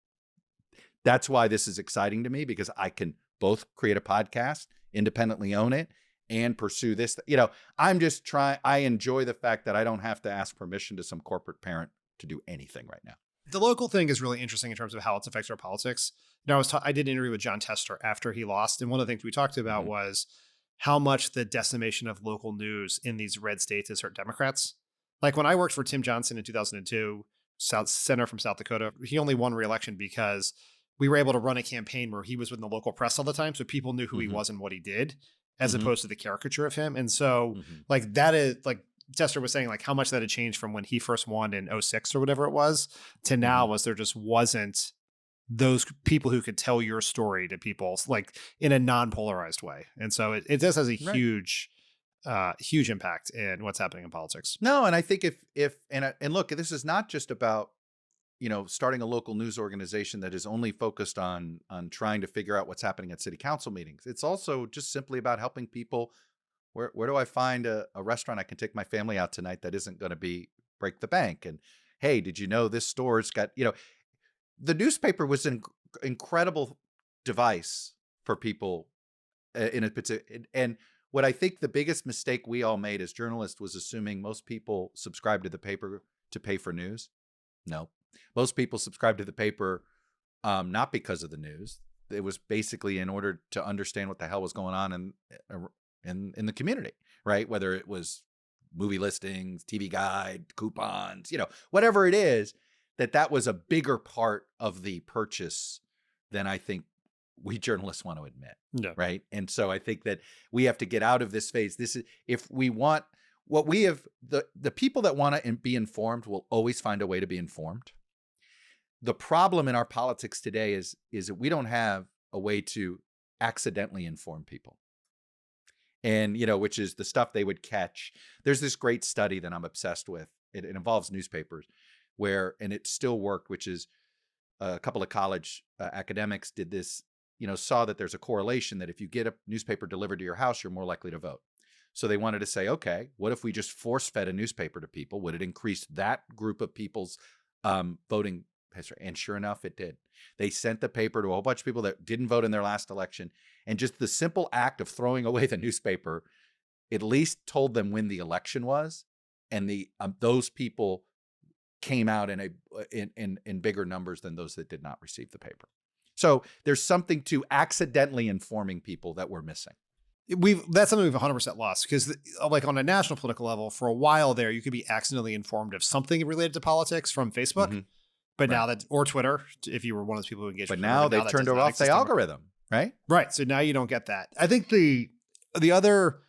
why this is exciting to me, because I can both create a podcast, independently own it, and pursue this. I enjoy the fact that I don't have to ask permission to some corporate parent to do anything right now. The local thing is really interesting in terms of how it affects our politics. I did an interview with John Tester after he lost, and one of the things we talked about was how much the decimation of local news in these red states has hurt Democrats. Like when I worked for Tim Johnson in 2002, senator from South Dakota, he only won re-election because we were able to run a campaign where he was with the local press all the time, so people knew who he was and what he did, as opposed to the caricature of him. And so like that is like Tester was saying, like how much that had changed from when he first won in 2006 or whatever it was to now, was there just wasn't those people who could tell your story to people like in a non-polarized way. And so it just has a huge impact in what's happening in politics. No, and I think if look, this is not just about starting a local news organization that is only focused on trying to figure out what's happening at city council meetings. It's also just simply about helping people. Where do I find a restaurant I can take my family out tonight that isn't going to break the bank? And hey, did you know this store's got, the newspaper was an incredible device for people in a particular. And what I think the biggest mistake we all made as journalists was assuming most people subscribe to the paper to pay for news. No, most people subscribe to the paper not because of the news. It was basically in order to understand what the hell was going on in the community, right? Whether it was movie listings, TV guide, coupons, whatever it is, that was a bigger part of the purchase than I think we journalists want to admit. Yeah. Right. And so I think that we have to get out of this phase. This is, if we want what we have, the people that want to be informed will always find a way to be informed. The problem in our politics today is that we don't have a way to accidentally inform people. And, which is the stuff they would catch. There's this great study that I'm obsessed with. It involves newspapers and it still worked, which is a couple of college academics did this, saw that there's a correlation that if you get a newspaper delivered to your house, you're more likely to vote. So they wanted to say, okay, what if we just force fed a newspaper to people? Would it increase that group of people's voting history? And sure enough, it did. They sent the paper to a whole bunch of people that didn't vote in their last election. And just the simple act of throwing away the newspaper at least told them when the election was. And those people came out in bigger numbers than those that did not receive the paper. So there's something to accidentally informing people that we're missing. That's something we've 100% lost, because like on a national political level, for a while there, you could be accidentally informed of something related to politics from Facebook, but now or Twitter, if you were one of those people who engaged. But now they've turned off the algorithm, right? Right. So now you don't get that. I think the other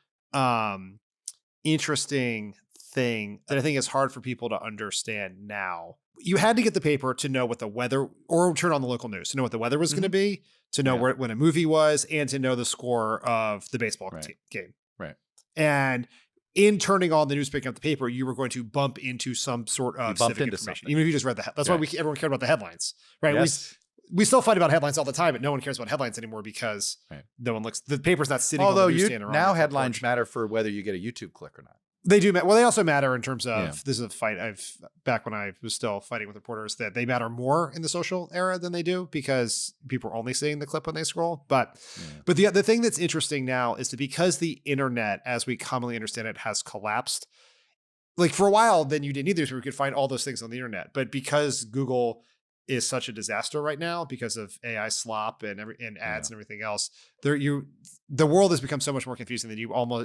interesting thing that I think is hard for people to understand now, you had to get the paper to know what the weather, or turn on the local news to know what the weather was going to be, to know when a movie was, and to know the score of the baseball game. Right. And in turning on the news, picking up the paper, you were going to bump into some sort of civic information, something. even if you just read that's why everyone cared about the headlines, right? Yes. We still fight about headlines all the time, but no one cares about headlines anymore because no one looks. The paper's not sitting. Although on the newsstand now headlines matter for whether you get a YouTube click or not. They do. Well, they also matter in terms of this is a fight back when I was still fighting with reporters, that they matter more in the social era than they do because people are only seeing the clip when they scroll. But the thing that's interesting now is that because the internet, as we commonly understand it, has collapsed. Like for a while, then you didn't either, so we could find all those things on the internet. But because Google is such a disaster right now because of AI slop and ads and everything else, the world has become so much more confusing that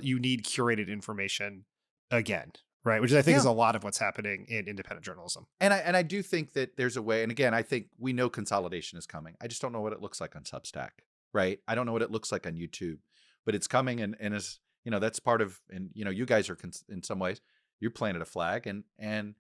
you need curated information again, right? Which I think is Yeah. a lot of what's happening in independent journalism. And I do think that there's a way, and again, I think we know consolidation is coming. I just don't know what it looks like on Substack, right? I don't know what it looks like on YouTube, but it's coming, and is, that's part of, and you guys are in some ways, you planted a flag, and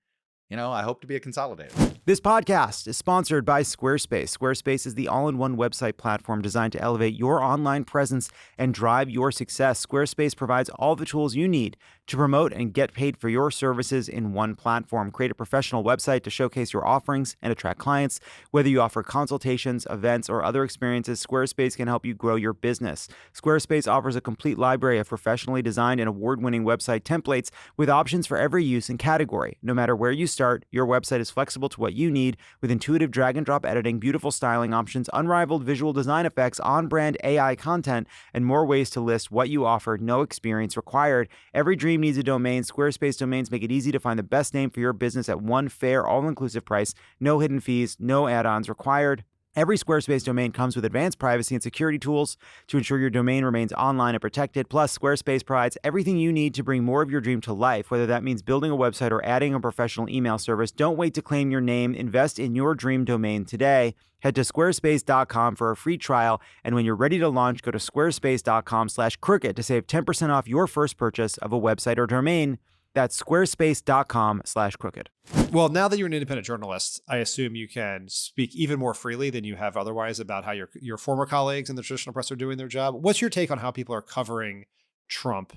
I hope to be a consolidator. This podcast is sponsored by Squarespace. Squarespace is the all-in-one website platform designed to elevate your online presence and drive your success. Squarespace provides all the tools you need to promote and get paid for your services in one platform. Create a professional website to showcase your offerings and attract clients. Whether you offer consultations, events, or other experiences, Squarespace can help you grow your business. Squarespace offers a complete library of professionally designed and award-winning website templates with options for every use and category. No matter where you start, your website is flexible to what you need with intuitive drag and drop editing, beautiful styling options, unrivaled visual design effects, on-brand AI content, and more ways to list what you offer. No experience required. Every dream needs a domain. Squarespace domains make it easy to find the best name for your business at one fair, all-inclusive price. No hidden fees, no add-ons required. Every Squarespace domain comes with advanced privacy and security tools to ensure your domain remains online and protected. Plus, Squarespace provides everything you need to bring more of your dream to life, whether that means building a website or adding a professional email service. Don't wait to claim your name. Invest in your dream domain today. Head to squarespace.com for a free trial, and when you're ready to launch, go to squarespace.com/crooked to save 10% off your first purchase of a website or domain. That's squarespace.com/crooked. Well, now that you're an independent journalist, I assume you can speak even more freely than you have otherwise about how your former colleagues in the traditional press are doing their job. What's your take on how people are covering Trump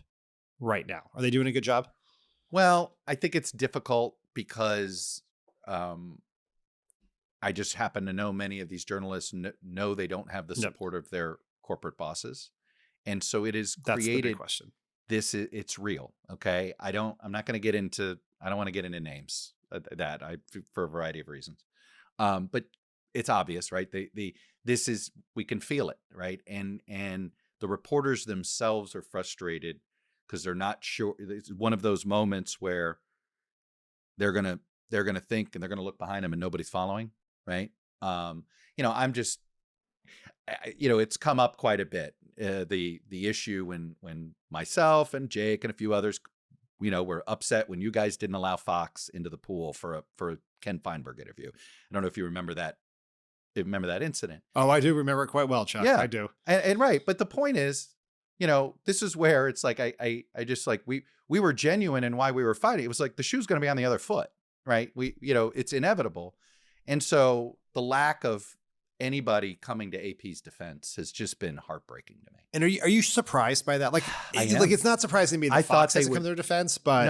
right now? Are they doing a good job? Well, I think it's difficult because I just happen to know many of these journalists know they don't have the support of their corporate bosses. And so it is That's the big created. question. It's real. Okay. I don't want to get into names for a variety of reasons. But it's obvious, right? We can feel it, right? And the reporters themselves are frustrated because they're not sure. It's one of those moments where they're going to think, and they're going to look behind them and nobody's following. Right. It's come up quite a bit. The issue when myself and Jake and a few others, were upset when you guys didn't allow Fox into the pool for a Ken Feinberg interview. I don't know if you remember that. Incident. Oh, I do remember it quite well, Chuck. Yeah, I do. And right. But the point is, this is where it's like, I just like, we were genuine in why we were fighting. It was like the shoe's going to be on the other foot, right? It's inevitable. And so the lack of anybody coming to AP's defense has just been heartbreaking to me. And are you surprised by that? Like, it's not surprising to me that I Fox thought has come to their defense, but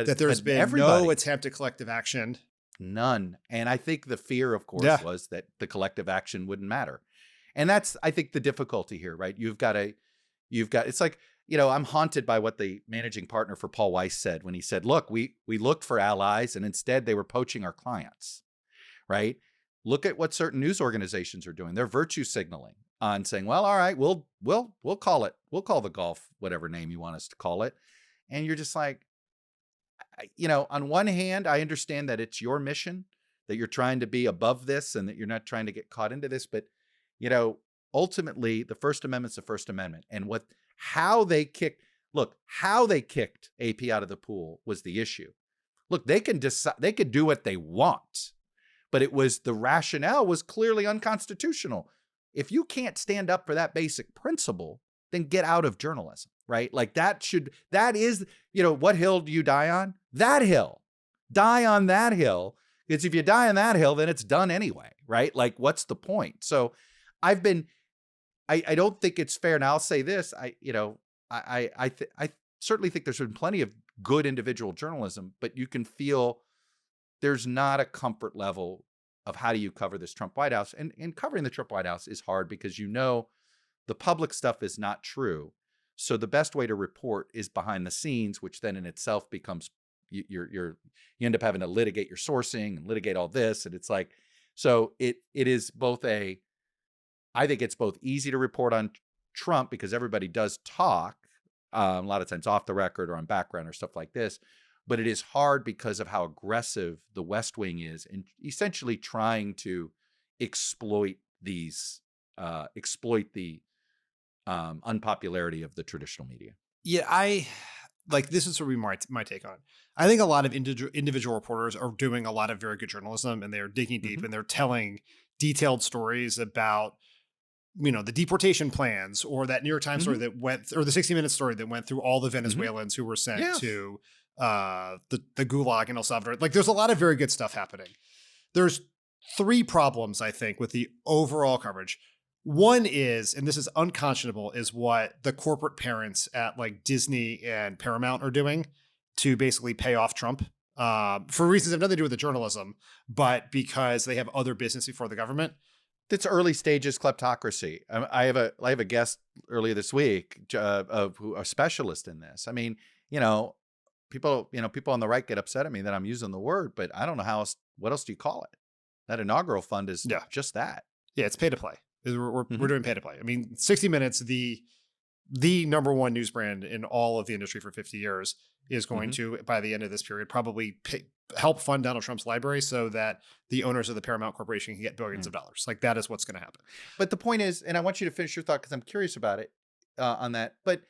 that there's been everybody. no attempt at collective action. None. And I think the fear, of course, was that the collective action wouldn't matter. And that's, I think, the difficulty here, right? It's like, I'm haunted by what the managing partner for Paul Weiss said when he said, look, we looked for allies and instead they were poaching our clients, right? Look at what certain news organizations are doing. They're virtue signaling on saying, well, all right, we'll call it. We'll call the golf, whatever name you want us to call it. And you're just like, on one hand, I understand that it's your mission, that you're trying to be above this and that you're not trying to get caught into this. But, ultimately, the First Amendment's the First Amendment. And how they kicked AP out of the pool was the issue. Look, they can decide, they could do what they want. But the rationale was clearly unconstitutional. If you can't stand up for that basic principle, then get out of journalism, right? Like that is, what hill do you die on? That hill. Die on that hill. Because if you die on that hill, then it's done anyway, right? Like, what's the point? So I don't think it's fair. And I'll say this, I certainly think there's been plenty of good individual journalism, but you can feel there's not a comfort level of how do you cover this Trump White House. And covering the Trump White House is hard because the public stuff is not true. So the best way to report is behind the scenes, which then in itself becomes you end up having to litigate your sourcing and litigate all this. And it's like, so it is I think it's both easy to report on Trump because everybody does talk a lot of times off the record or on background or stuff like this. But it is hard because of how aggressive the West Wing is in essentially trying to exploit the unpopularity of the traditional media. Yeah, like this is sort of my take on it. I think a lot of individual reporters are doing a lot of very good journalism, and they're digging deep and they're telling detailed stories about, the deportation plans, or that New York Times story that went, or the 60 Minutes story that went through all the Venezuelans who were sent to the Gulag in El Salvador. Like there's a lot of very good stuff happening. There's 3 problems, I think, with the overall coverage. One is, and this is unconscionable, is what the corporate parents at like Disney and Paramount are doing to basically pay off Trump for reasons that have nothing to do with the journalism, but because they have other business before the government. It's early stages kleptocracy. I have a guest earlier this week who a specialist in this. I mean, people on the right get upset at me that I'm using the word, but I don't know what else do you call it? That inaugural fund is just that. Yeah, it's pay to play. We're doing pay to play. I mean, 60 Minutes, the number one news brand in all of the industry for 50 years, is going to, by the end of this period, probably help fund Donald Trump's library so that the owners of the Paramount Corporation can get billions of dollars. Like that is what's going to happen. But the point is, and I want you to finish your thought because I'm curious about it on that, but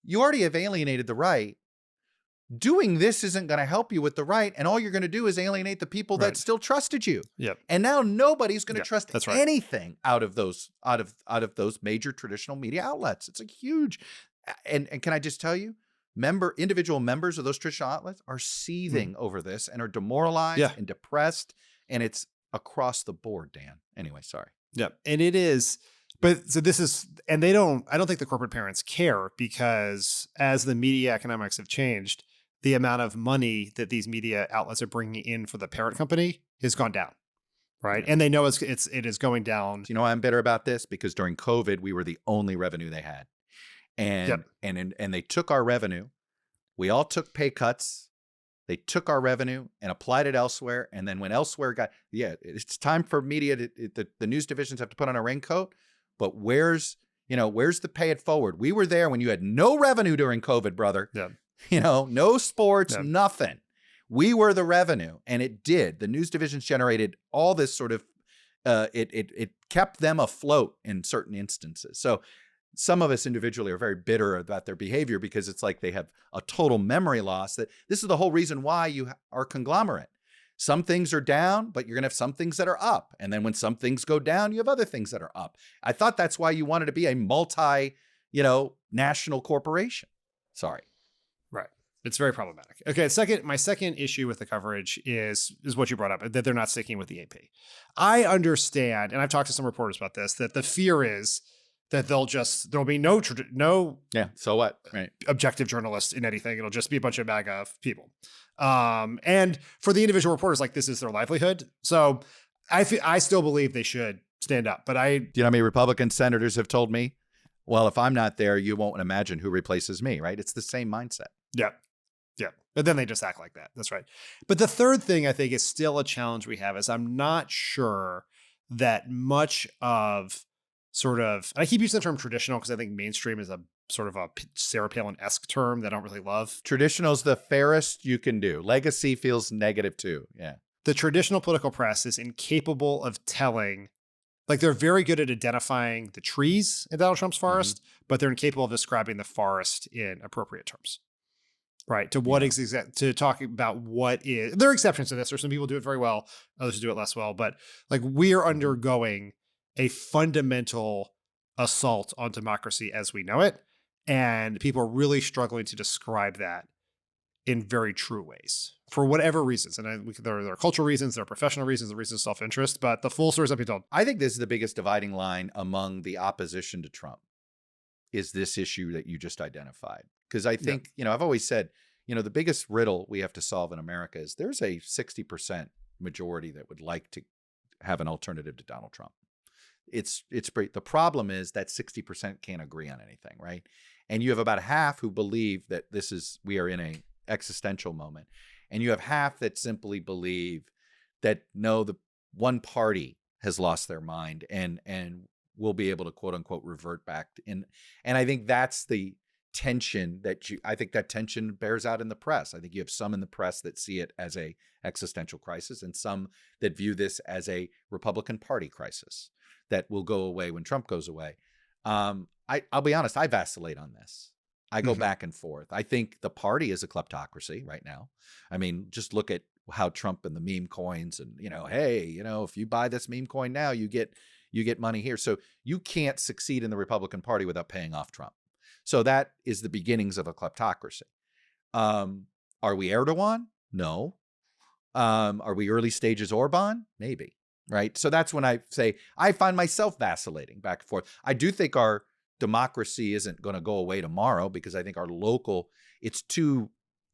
you already have alienated the right. Doing this isn't going to help you with the right, and all you're going to do is alienate the people that still trusted you. Yep. And now nobody's going to trust right. anything out of those major traditional media outlets. It's a huge, and can I just tell you, individual members of those traditional outlets are seething over this and are demoralized and depressed, and it's across the board, Dan. Anyway, sorry. Yep. And it is. But so this is, and I don't think the corporate parents care, because as the media economics have changed, the amount of money that these media outlets are bringing in for the parent company has gone down, right? And they know it is going down. Do you know why I'm bitter about this? Because during COVID, we were the only revenue they had, and they took our revenue. We all took pay cuts. They took our revenue and applied it elsewhere, and then when elsewhere it's time for media the news divisions have to put on a raincoat. But where's the pay it forward? We were there when you had no revenue during COVID, brother. Yeah. No sports, nothing. We were the revenue, and it did. The news divisions generated all this sort of, it kept them afloat in certain instances. So some of us individually are very bitter about their behavior because it's like they have a total memory loss. That this is the whole reason why you are conglomerate. Some things are down, but you're going to have some things that are up. And then when some things go down, you have other things that are up. I thought that's why you wanted to be a national corporation. Sorry. Right. It's very problematic. Okay. My second issue with the coverage is what you brought up, that they're not sticking with the AP. I understand, and I've talked to some reporters about this, that the fear is that there'll be no so what? Right. Objective journalists in anything. It'll just be a bunch of MAGA people. And for the individual reporters, like this is their livelihood. So I still believe they should stand up. But do you know how many Republican senators have told me, well, if I'm not there, you won't imagine who replaces me, right? It's the same mindset. Yeah. Yeah. But then they just act like that. That's right. But the third thing I think is still a challenge we have is I'm not sure that much of I keep using the term traditional because I think mainstream is a sort of a Sarah Palin-esque term that I don't really love. Traditional's the fairest you can do. Legacy feels negative too. Yeah. The traditional political press is incapable of telling, like they're very good at identifying the trees in Donald Trump's forest, but they're incapable of describing the forest in appropriate terms. Right. To what to talk about what is, there are exceptions to this. There's some people do it very well, others do it less well, but like we are undergoing a fundamental assault on democracy as we know it. And people are really struggling to describe that in very true ways for whatever reasons. And there are cultural reasons, there are professional reasons, the reasons of self-interest, but the full story is up to told. I think this is the biggest dividing line among the opposition to Trump is this issue that you just identified. Because I think, I've always said, the biggest riddle we have to solve in America is there's a 60% majority that would like to have an alternative to Donald Trump. It's the problem is that 60% can't agree on anything, right? And you have about half who believe that we are in a existential moment. And you have half that simply believe that no, the one party has lost their mind and will be able to quote unquote revert back. And I think that's the tension I think that tension bears out in the press. I think you have some in the press that see it as a existential crisis and some that view this as a Republican Party crisis that will go away when Trump goes away. I'll be honest, I vacillate on this. I go back and forth. I think the party is a kleptocracy right now. I mean, just look at how Trump and the meme coins and, hey, if you buy this meme coin now, you get money here. So you can't succeed in the Republican Party without paying off Trump. So that is the beginnings of a kleptocracy. Are we Erdogan? No. Are we early stages Orban? Maybe. Right. So that's when I say I find myself vacillating back and forth. I do think our democracy isn't going to go away tomorrow because I think our local, it's too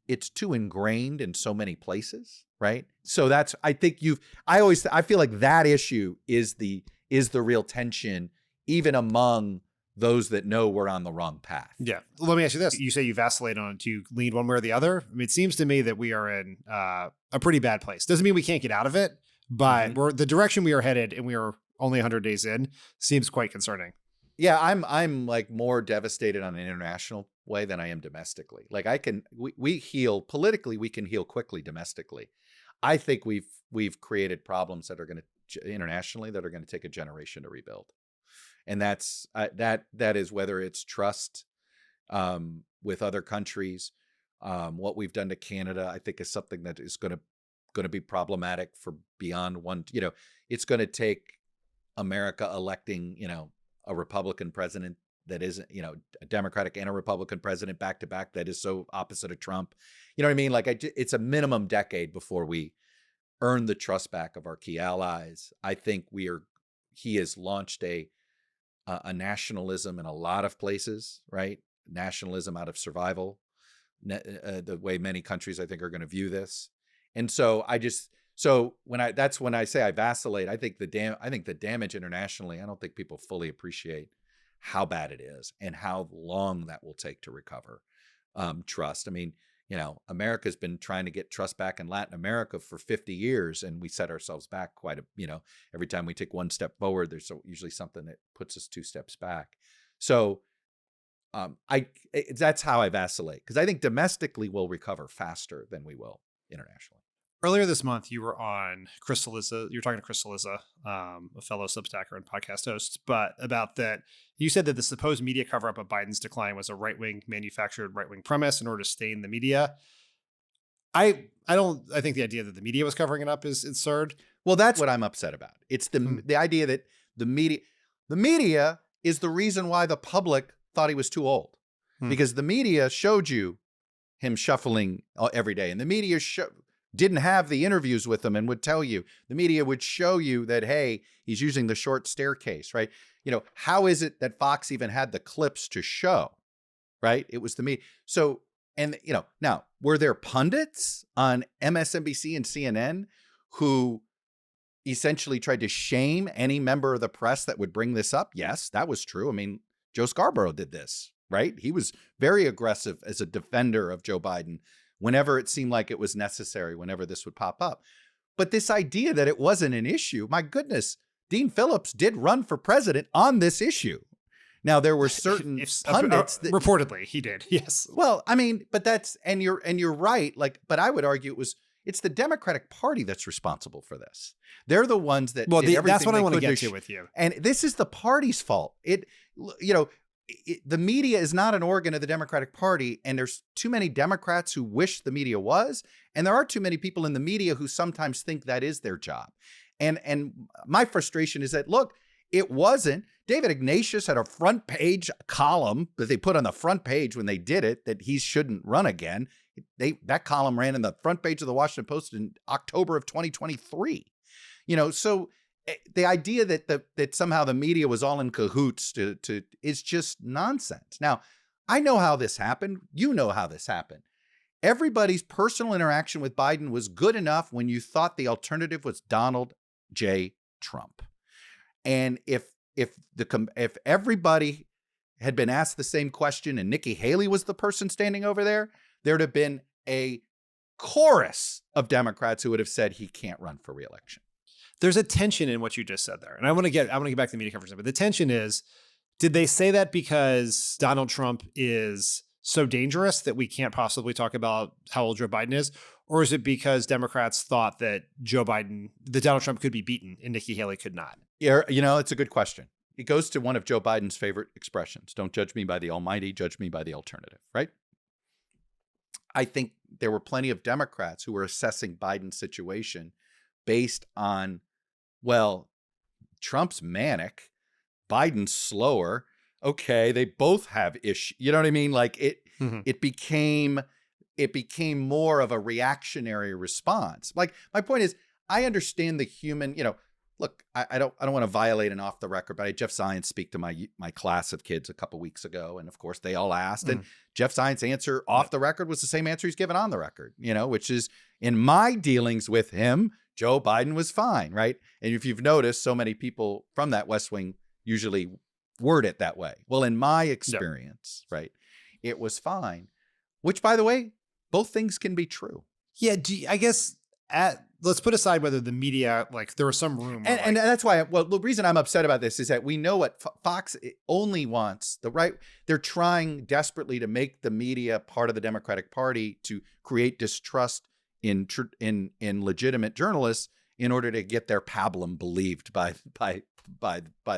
ingrained in so many places. Right. So that's, I think I feel like that issue is the real tension, even among those that know we're on the wrong path. Yeah. Let me ask you this. You say you vacillate on it. Do you lean one way or the other? I mean, it seems to me that we are in a pretty bad place. Doesn't mean we can't get out of it, but the direction we are headed, and we are only 100 days in, seems quite concerning. Yeah, I'm like more devastated on an international way than I am domestically. Like we heal politically, we can heal quickly domestically. I think we've created problems that are going to internationally that are going to take a generation to rebuild. And that's that is whether it's trust with other countries. What we've done to Canada, I think, is something that is going to be problematic for beyond one. It's going to take America electing, a Republican president that isn't, a Democratic and a Republican president back to back that is so opposite of Trump. You know what I mean? Like it's a minimum decade before we earn the trust back of our key allies. I think he has launched a nationalism in a lot of places, right? Nationalism out of survival, the way many countries I think are going to view this. And so that's when I say I vacillate. I think the damage internationally, I don't think people fully appreciate how bad it is and how long that will take to recover trust. I mean, America's been trying to get trust back in Latin America for 50 years, and we set ourselves back quite every time we take one step forward, there's usually something that puts us 2 steps back. So that's how I vacillate, because I think domestically we'll recover faster than we will internationally. Earlier this month, you were on Crystalisa. You were talking to Crystalisa, a fellow Substacker and podcast host, but about that, you said that the supposed media cover-up of Biden's decline was a right-wing manufactured right-wing premise in order to stay in the media. I think the idea that the media was covering it up is absurd. Well, that's what I'm upset about. It's the idea that the media is the reason why the public thought he was too old, because the media showed you him shuffling every day, and the media didn't have the interviews with him and would tell you. The media would show you that, hey, he's using the short staircase, right? How is it that Fox even had the clips to show, right? It was the media. So, and, now, were there pundits on MSNBC and CNN who essentially tried to shame any member of the press that would bring this up? Yes, that was true. I mean, Joe Scarborough did this, right? He was very aggressive as a defender of Joe Biden whenever it seemed like it was necessary, whenever this would pop up. But this idea that it wasn't an issue, my goodness, Dean Phillips did run for president on this issue. Now, there were certain pundits that reportedly he did. Yes. Well, I mean, but you're right. But I would argue it's the Democratic Party that's responsible for this. They're the ones that that's what I want to get to with you. And this is the party's fault. The media is not an organ of the Democratic Party, and there's too many Democrats who wish the media was, and there are too many people in the media who sometimes think that is their job. And my frustration is that, look, it wasn't. David Ignatius had a front page column that they put on the front page when they did it, that he shouldn't run again. That column ran in the front page of the Washington Post in October of 2023. So the idea that somehow the media was all in cahoots is just nonsense. Now, I know how this happened. You know how this happened. Everybody's personal interaction with Biden was good enough when you thought the alternative was Donald J. Trump. And if everybody had been asked the same question and Nikki Haley was the person standing over there, there'd have been a chorus of Democrats who would have said he can't run for re-election. There's a tension in what you just said there. And I want to get back to the media coverage, but the tension is, did they say that because Donald Trump is so dangerous that we can't possibly talk about how old Joe Biden is? Or is it because Democrats thought that Donald Trump could be beaten and Nikki Haley could not? Yeah, it's a good question. it goes to one of Joe Biden's favorite expressions. Don't judge me by the almighty, judge me by the alternative, right? I think there were plenty of Democrats who were assessing Biden's situation based on, well, Trump's manic, Biden's slower. Okay, they both have issues. You know what I mean? Like it became more of a reactionary response. Like my point is, I understand the human, look, I don't want to violate an off the record, but I had Jeff Zients speak to my class of kids a couple weeks ago. And of course they all asked, and Jeff Zients' answer off the record was the same answer he's given on the record, which is, in my dealings with him, Joe Biden was fine, right? And if you've noticed, so many people from that West Wing usually word it that way. Well, in my experience, right, it was fine, which, by the way, both things can be true. Yeah, I guess let's put aside whether the media, like, there was some rumor. And that's why, the reason I'm upset about this is that we know what Fox only wants, the right. They're trying desperately to make the media part of the Democratic Party to create distrust in legitimate journalists in order to get their pablum believed by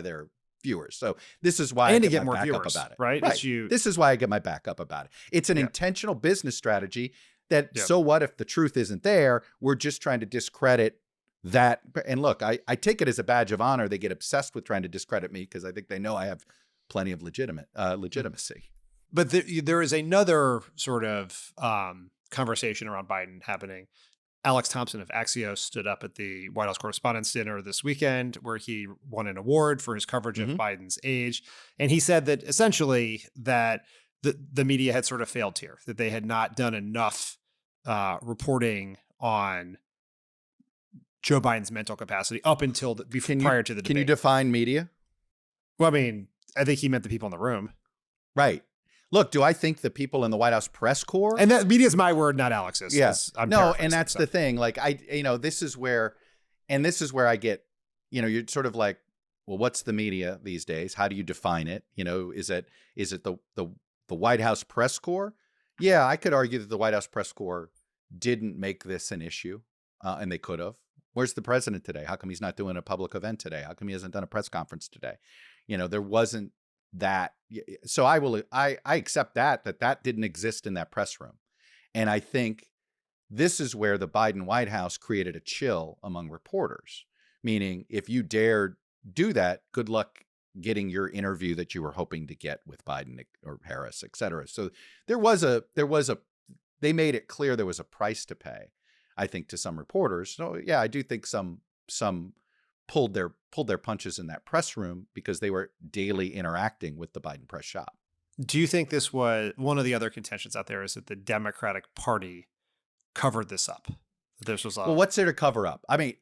their viewers. So this is why I get more viewers about it. Right? This is why I get my back up about it. It's an intentional business strategy that, so what if the truth isn't there? We're just trying to discredit that. And look, I take it as a badge of honor. They get obsessed with trying to discredit me because I think they know I have plenty of legitimacy. But there is another sort of conversation around Biden happening. Alex Thompson of Axios stood up at the White House Correspondents' Dinner this weekend, where he won an award for his coverage of Biden's age. And he said that essentially that the media had sort of failed here, that they had not done enough reporting on Joe Biden's mental capacity up until prior to the debate. Can you define media? Well, I mean, I think he meant the people in the room. Right. Look, do I think the people in the White House press corps? And that media is my word, not Alex's. Yes. No, and that's the thing. Like, this is where I get, you're sort of like, well, what's the media these days? How do you define it? Is it the White House press corps? Yeah, I could argue that the White House press corps didn't make this an issue, and they could have. Where's the president today? How come he's not doing a public event today? How come he hasn't done a press conference today? There wasn't that. So I accept that didn't exist in that press room. And I think this is where the Biden White House created a chill among reporters, meaning if you dared do that, good luck getting your interview that you were hoping to get with Biden or Harris, et cetera. So they made it clear there was a price to pay, I think, to some reporters. So yeah, I do think some pulled their punches in that press room because they were daily interacting with the Biden press shop. Do you think this was one of the other contentions out there, is that the Democratic Party covered this up? This was well, what's there to cover up? I mean,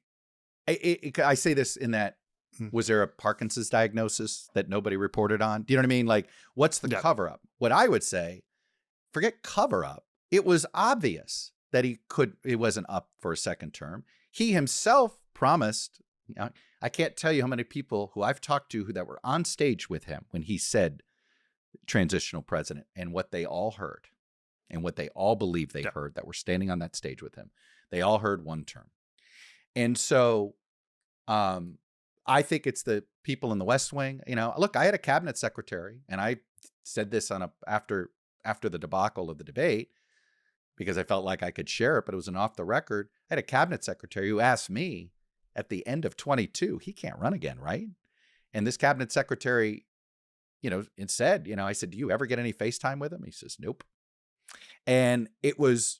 I say this in that, was there a Parkinson's diagnosis that nobody reported on? Do you know what I mean? Like, what's the cover up? What I would say, forget cover up. It was obvious that it wasn't up for a second term. He himself promised. I can't tell you how many people who I've talked to that were on stage with him when he said transitional president, and what they all heard and what they all believed they heard that were standing on that stage with him. They all heard one term. And so I think it's the people in the West Wing. Look, I had a cabinet secretary, and I said this after the debacle of the debate because I felt like I could share it, but it was an off the record. I had a cabinet secretary who asked me at the end of 22, he can't run again, right? And this cabinet secretary, it said, I said, do you ever get any FaceTime with him? He says, nope. And it was,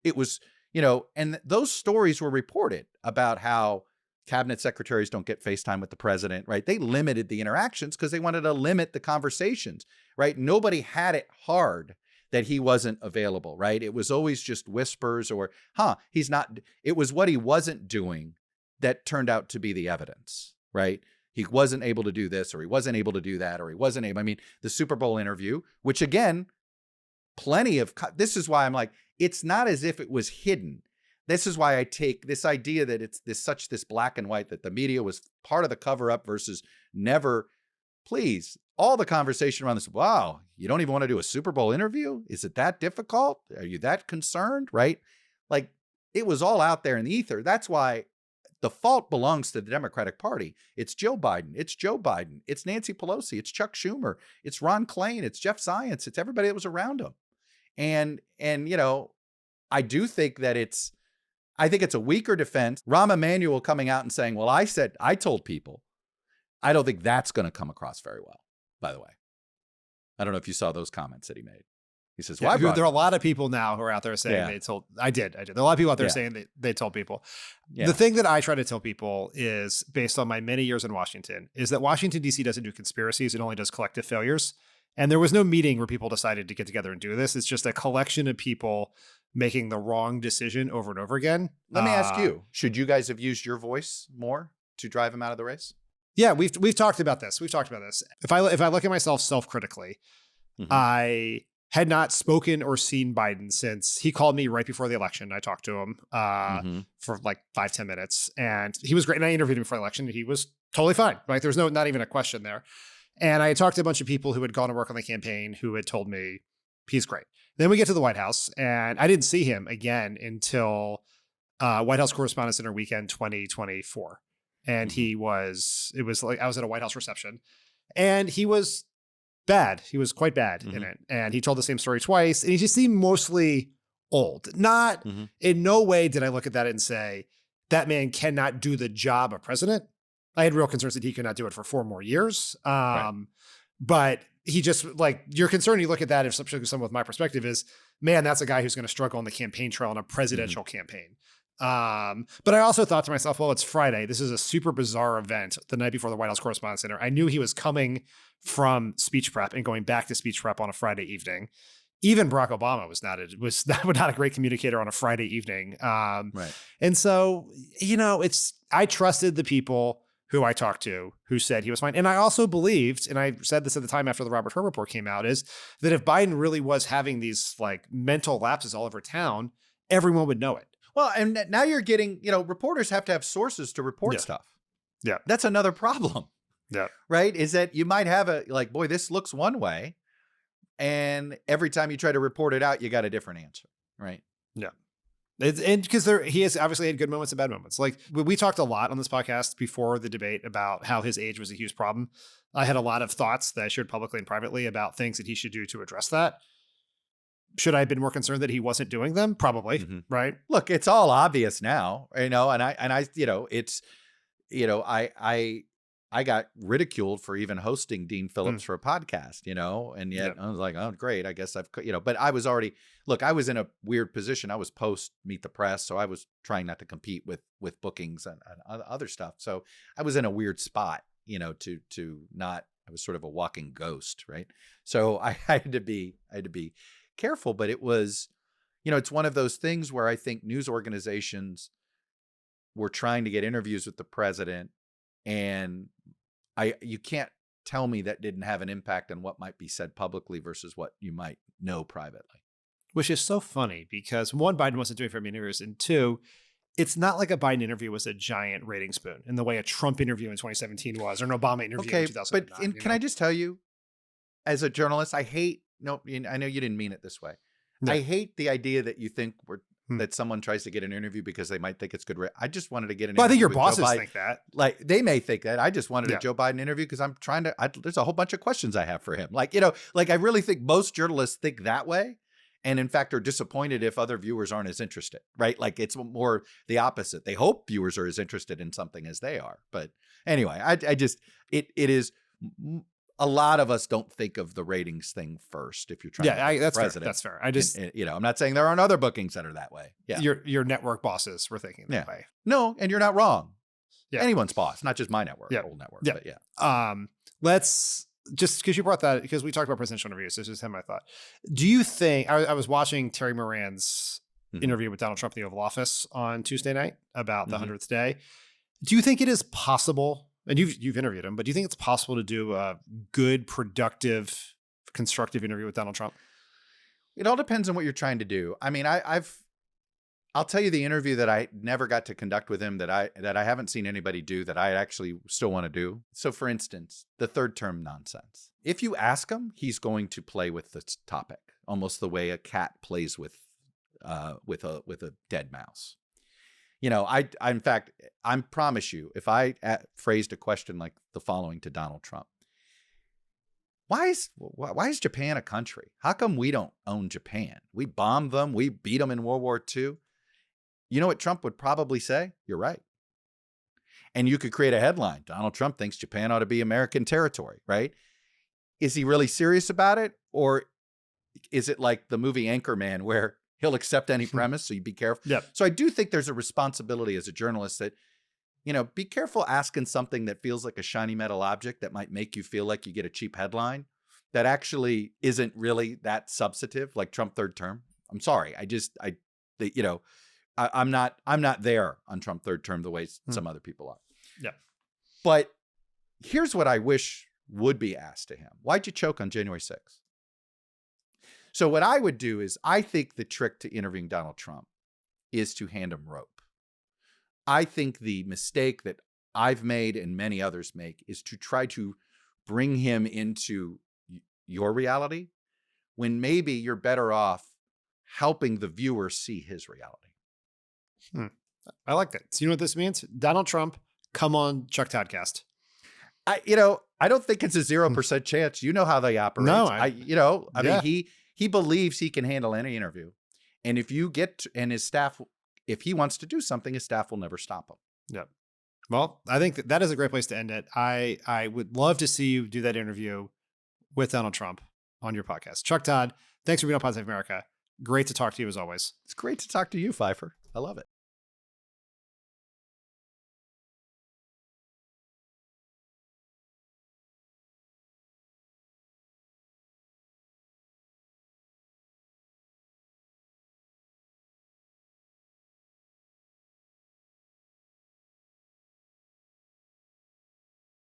and those stories were reported about how cabinet secretaries don't get FaceTime with the president, right? They limited the interactions because they wanted to limit the conversations, right? Nobody had it hard that he wasn't available, right? It was always just whispers or, he's not. It was what he wasn't doing that turned out to be the evidence, right? He wasn't able to do this, or he wasn't able to do that, or he wasn't able. I mean, the Super Bowl interview, which again, this is why I'm like, it's not as if it was hidden. This is why I take this idea that it's this black and white, that the media was part of the cover up versus never. Please, all the conversation around this, wow, you don't even want to do a Super Bowl interview? Is it that difficult? Are you that concerned? Right? Like, it was all out there in the ether. That's why The fault belongs to the Democratic Party. It's Joe Biden. It's Joe Biden. It's Nancy Pelosi. It's Chuck Schumer. It's Ron Klain. It's Jeff Zients. It's everybody that was around him. And I do think that I think it's a weaker defense. Rahm Emanuel coming out and saying, well, I told people. I don't think that's going to come across very well, by the way. I don't know if you saw those comments that he made. He says, well, there are a lot of people now who are out there saying they told. I did. There are a lot of people out there saying they told people. Yeah. The thing that I try to tell people is, based on my many years in Washington, is that Washington, D.C. doesn't do conspiracies. It only does collective failures. And there was no meeting where people decided to get together and do this. It's just a collection of people making the wrong decision over and over again. Let me ask you, should you guys have used your voice more to drive him out of the race? Yeah, we've talked about this. If I look at myself self-critically, I had not spoken or seen Biden since he called me right before the election. I talked to him for like 5-10 minutes, and he was great. And I interviewed him before the election, and he was totally fine. Like, there's not even a question there. And I talked to a bunch of people who had gone to work on the campaign who had told me he's great. Then we get to the White House, and I didn't see him again until White House Correspondents' Dinner weekend 2024. And it was like I was at a White House reception, and he was bad. He was quite bad in it. And he told the same story twice, and he just seemed mostly old. Not in no way did I look at that and say, that man cannot do the job of president. I had real concerns that he could not do it for 4 more years. But he just, like, your concern, you look at that, especially someone with my perspective, is, man, that's a guy who's going to struggle on the campaign trail in a presidential campaign. But I also thought to myself, well, it's Friday. This is a super bizarre event the night before the White House Correspondents' Dinner. I knew he was coming from speech prep and going back to speech prep on a Friday evening. Even Barack Obama was not a great communicator on a Friday evening. And so, I trusted the people who I talked to who said he was fine. And I also believed, and I said this at the time after the Robert Hur report came out, is that if Biden really was having these like mental lapses all over town, everyone would know it. Well, and now you're getting, reporters have to have sources to report stuff. Yeah. That's another problem. Yeah. Right? Is that you might have boy, this looks one way. And every time you try to report it out, you got a different answer. Right. Yeah. And because he has obviously had good moments and bad moments. Like, we talked a lot on this podcast before the debate about how his age was a huge problem. I had a lot of thoughts that I shared publicly and privately about things that he should do to address that. Should I have been more concerned that he wasn't doing them? Probably. Right. Look, it's all obvious now, I got ridiculed for even hosting Dean Phillips for a podcast, and yet I was like, oh, great. I guess but I was I was in a weird position. I was post Meet the Press. So I was trying not to compete with bookings and other stuff. So I was in a weird spot, I was sort of a walking ghost. Right. So I had to be careful, but it was, it's one of those things where I think news organizations were trying to get interviews with the president, and you can't tell me that didn't have an impact on what might be said publicly versus what you might know privately. Which is so funny because, one, Biden wasn't doing very many interviews, and two, it's not like a Biden interview was a giant rating spoon in the way a Trump interview in 2017 was, or an Obama interview in 2009. But can I just tell you, as a journalist, I know you didn't mean it this way. No. I hate the idea that you think that someone tries to get an interview because they might think it's good. I just wanted to get an interview. I think your bosses think that. Like, they may think that. I just wanted a Joe Biden interview because I'm trying to, there's a whole bunch of questions I have for him. I really think most journalists think that way. And in fact, are disappointed if other viewers aren't as interested, right? Like, it's more the opposite. They hope viewers are as interested in something as they are. But anyway, it is, a lot of us don't think of the ratings thing first if you're trying to be president. That's fair. I just, I'm not saying there aren't other bookings that are that way. Yeah. Your network bosses were thinking that way. No, and you're not wrong. Yeah. Anyone's boss, not just my network, old network. Yeah. But yeah. Let's, just because you brought that, because we talked about presidential interviews, this is him, I thought. Do you think, I was watching Terry Moran's interview with Donald Trump in the Oval Office on Tuesday night about the 100th day. Do you think it is possible, and you've interviewed him, but do you think it's possible to do a good, productive, constructive interview with Donald Trump? It all depends on what you're trying to do. I mean, I'll tell you the interview that I never got to conduct with him that I haven't seen anybody do that I actually still want to do. So, for instance, the third term nonsense. If you ask him, he's going to play with this topic almost the way a cat plays with a dead mouse. in fact, I promise you, if I phrased a question like the following to Donald Trump, why is Japan a country? How come we don't own Japan? We bombed them. We beat them in World War II. You know what Trump would probably say? You're right. And you could create a headline. Donald Trump thinks Japan ought to be American territory, right? Is he really serious about it? Or is it like the movie Anchorman where he'll accept any premise, so you be careful? Yep. So I do think there's a responsibility as a journalist that, be careful asking something that feels like a shiny metal object that might make you feel like you get a cheap headline that actually isn't really that substantive, like Trump third term. I'm sorry. I'm not there on Trump third term the way some other people are. Yeah. But here's what I wish would be asked to him. Why'd you choke on January 6th? So what I would do is, I think the trick to interviewing Donald Trump is to hand him rope. I think the mistake that I've made and many others make is to try to bring him into your reality when maybe you're better off helping the viewer see his reality. I like that. So you know what this means? Donald Trump, come on Chuck ToddCast. I don't think it's a 0% chance. You know how they operate. No, I mean, he believes he can handle any interview. And if you and his staff, if he wants to do something, his staff will never stop him. Yeah. Well, I think that is a great place to end it. I would love to see you do that interview with Donald Trump on your podcast. Chuck Todd, thanks for being on Positive America. Great to talk to you as always. It's great to talk to you, Pfeiffer. I love it.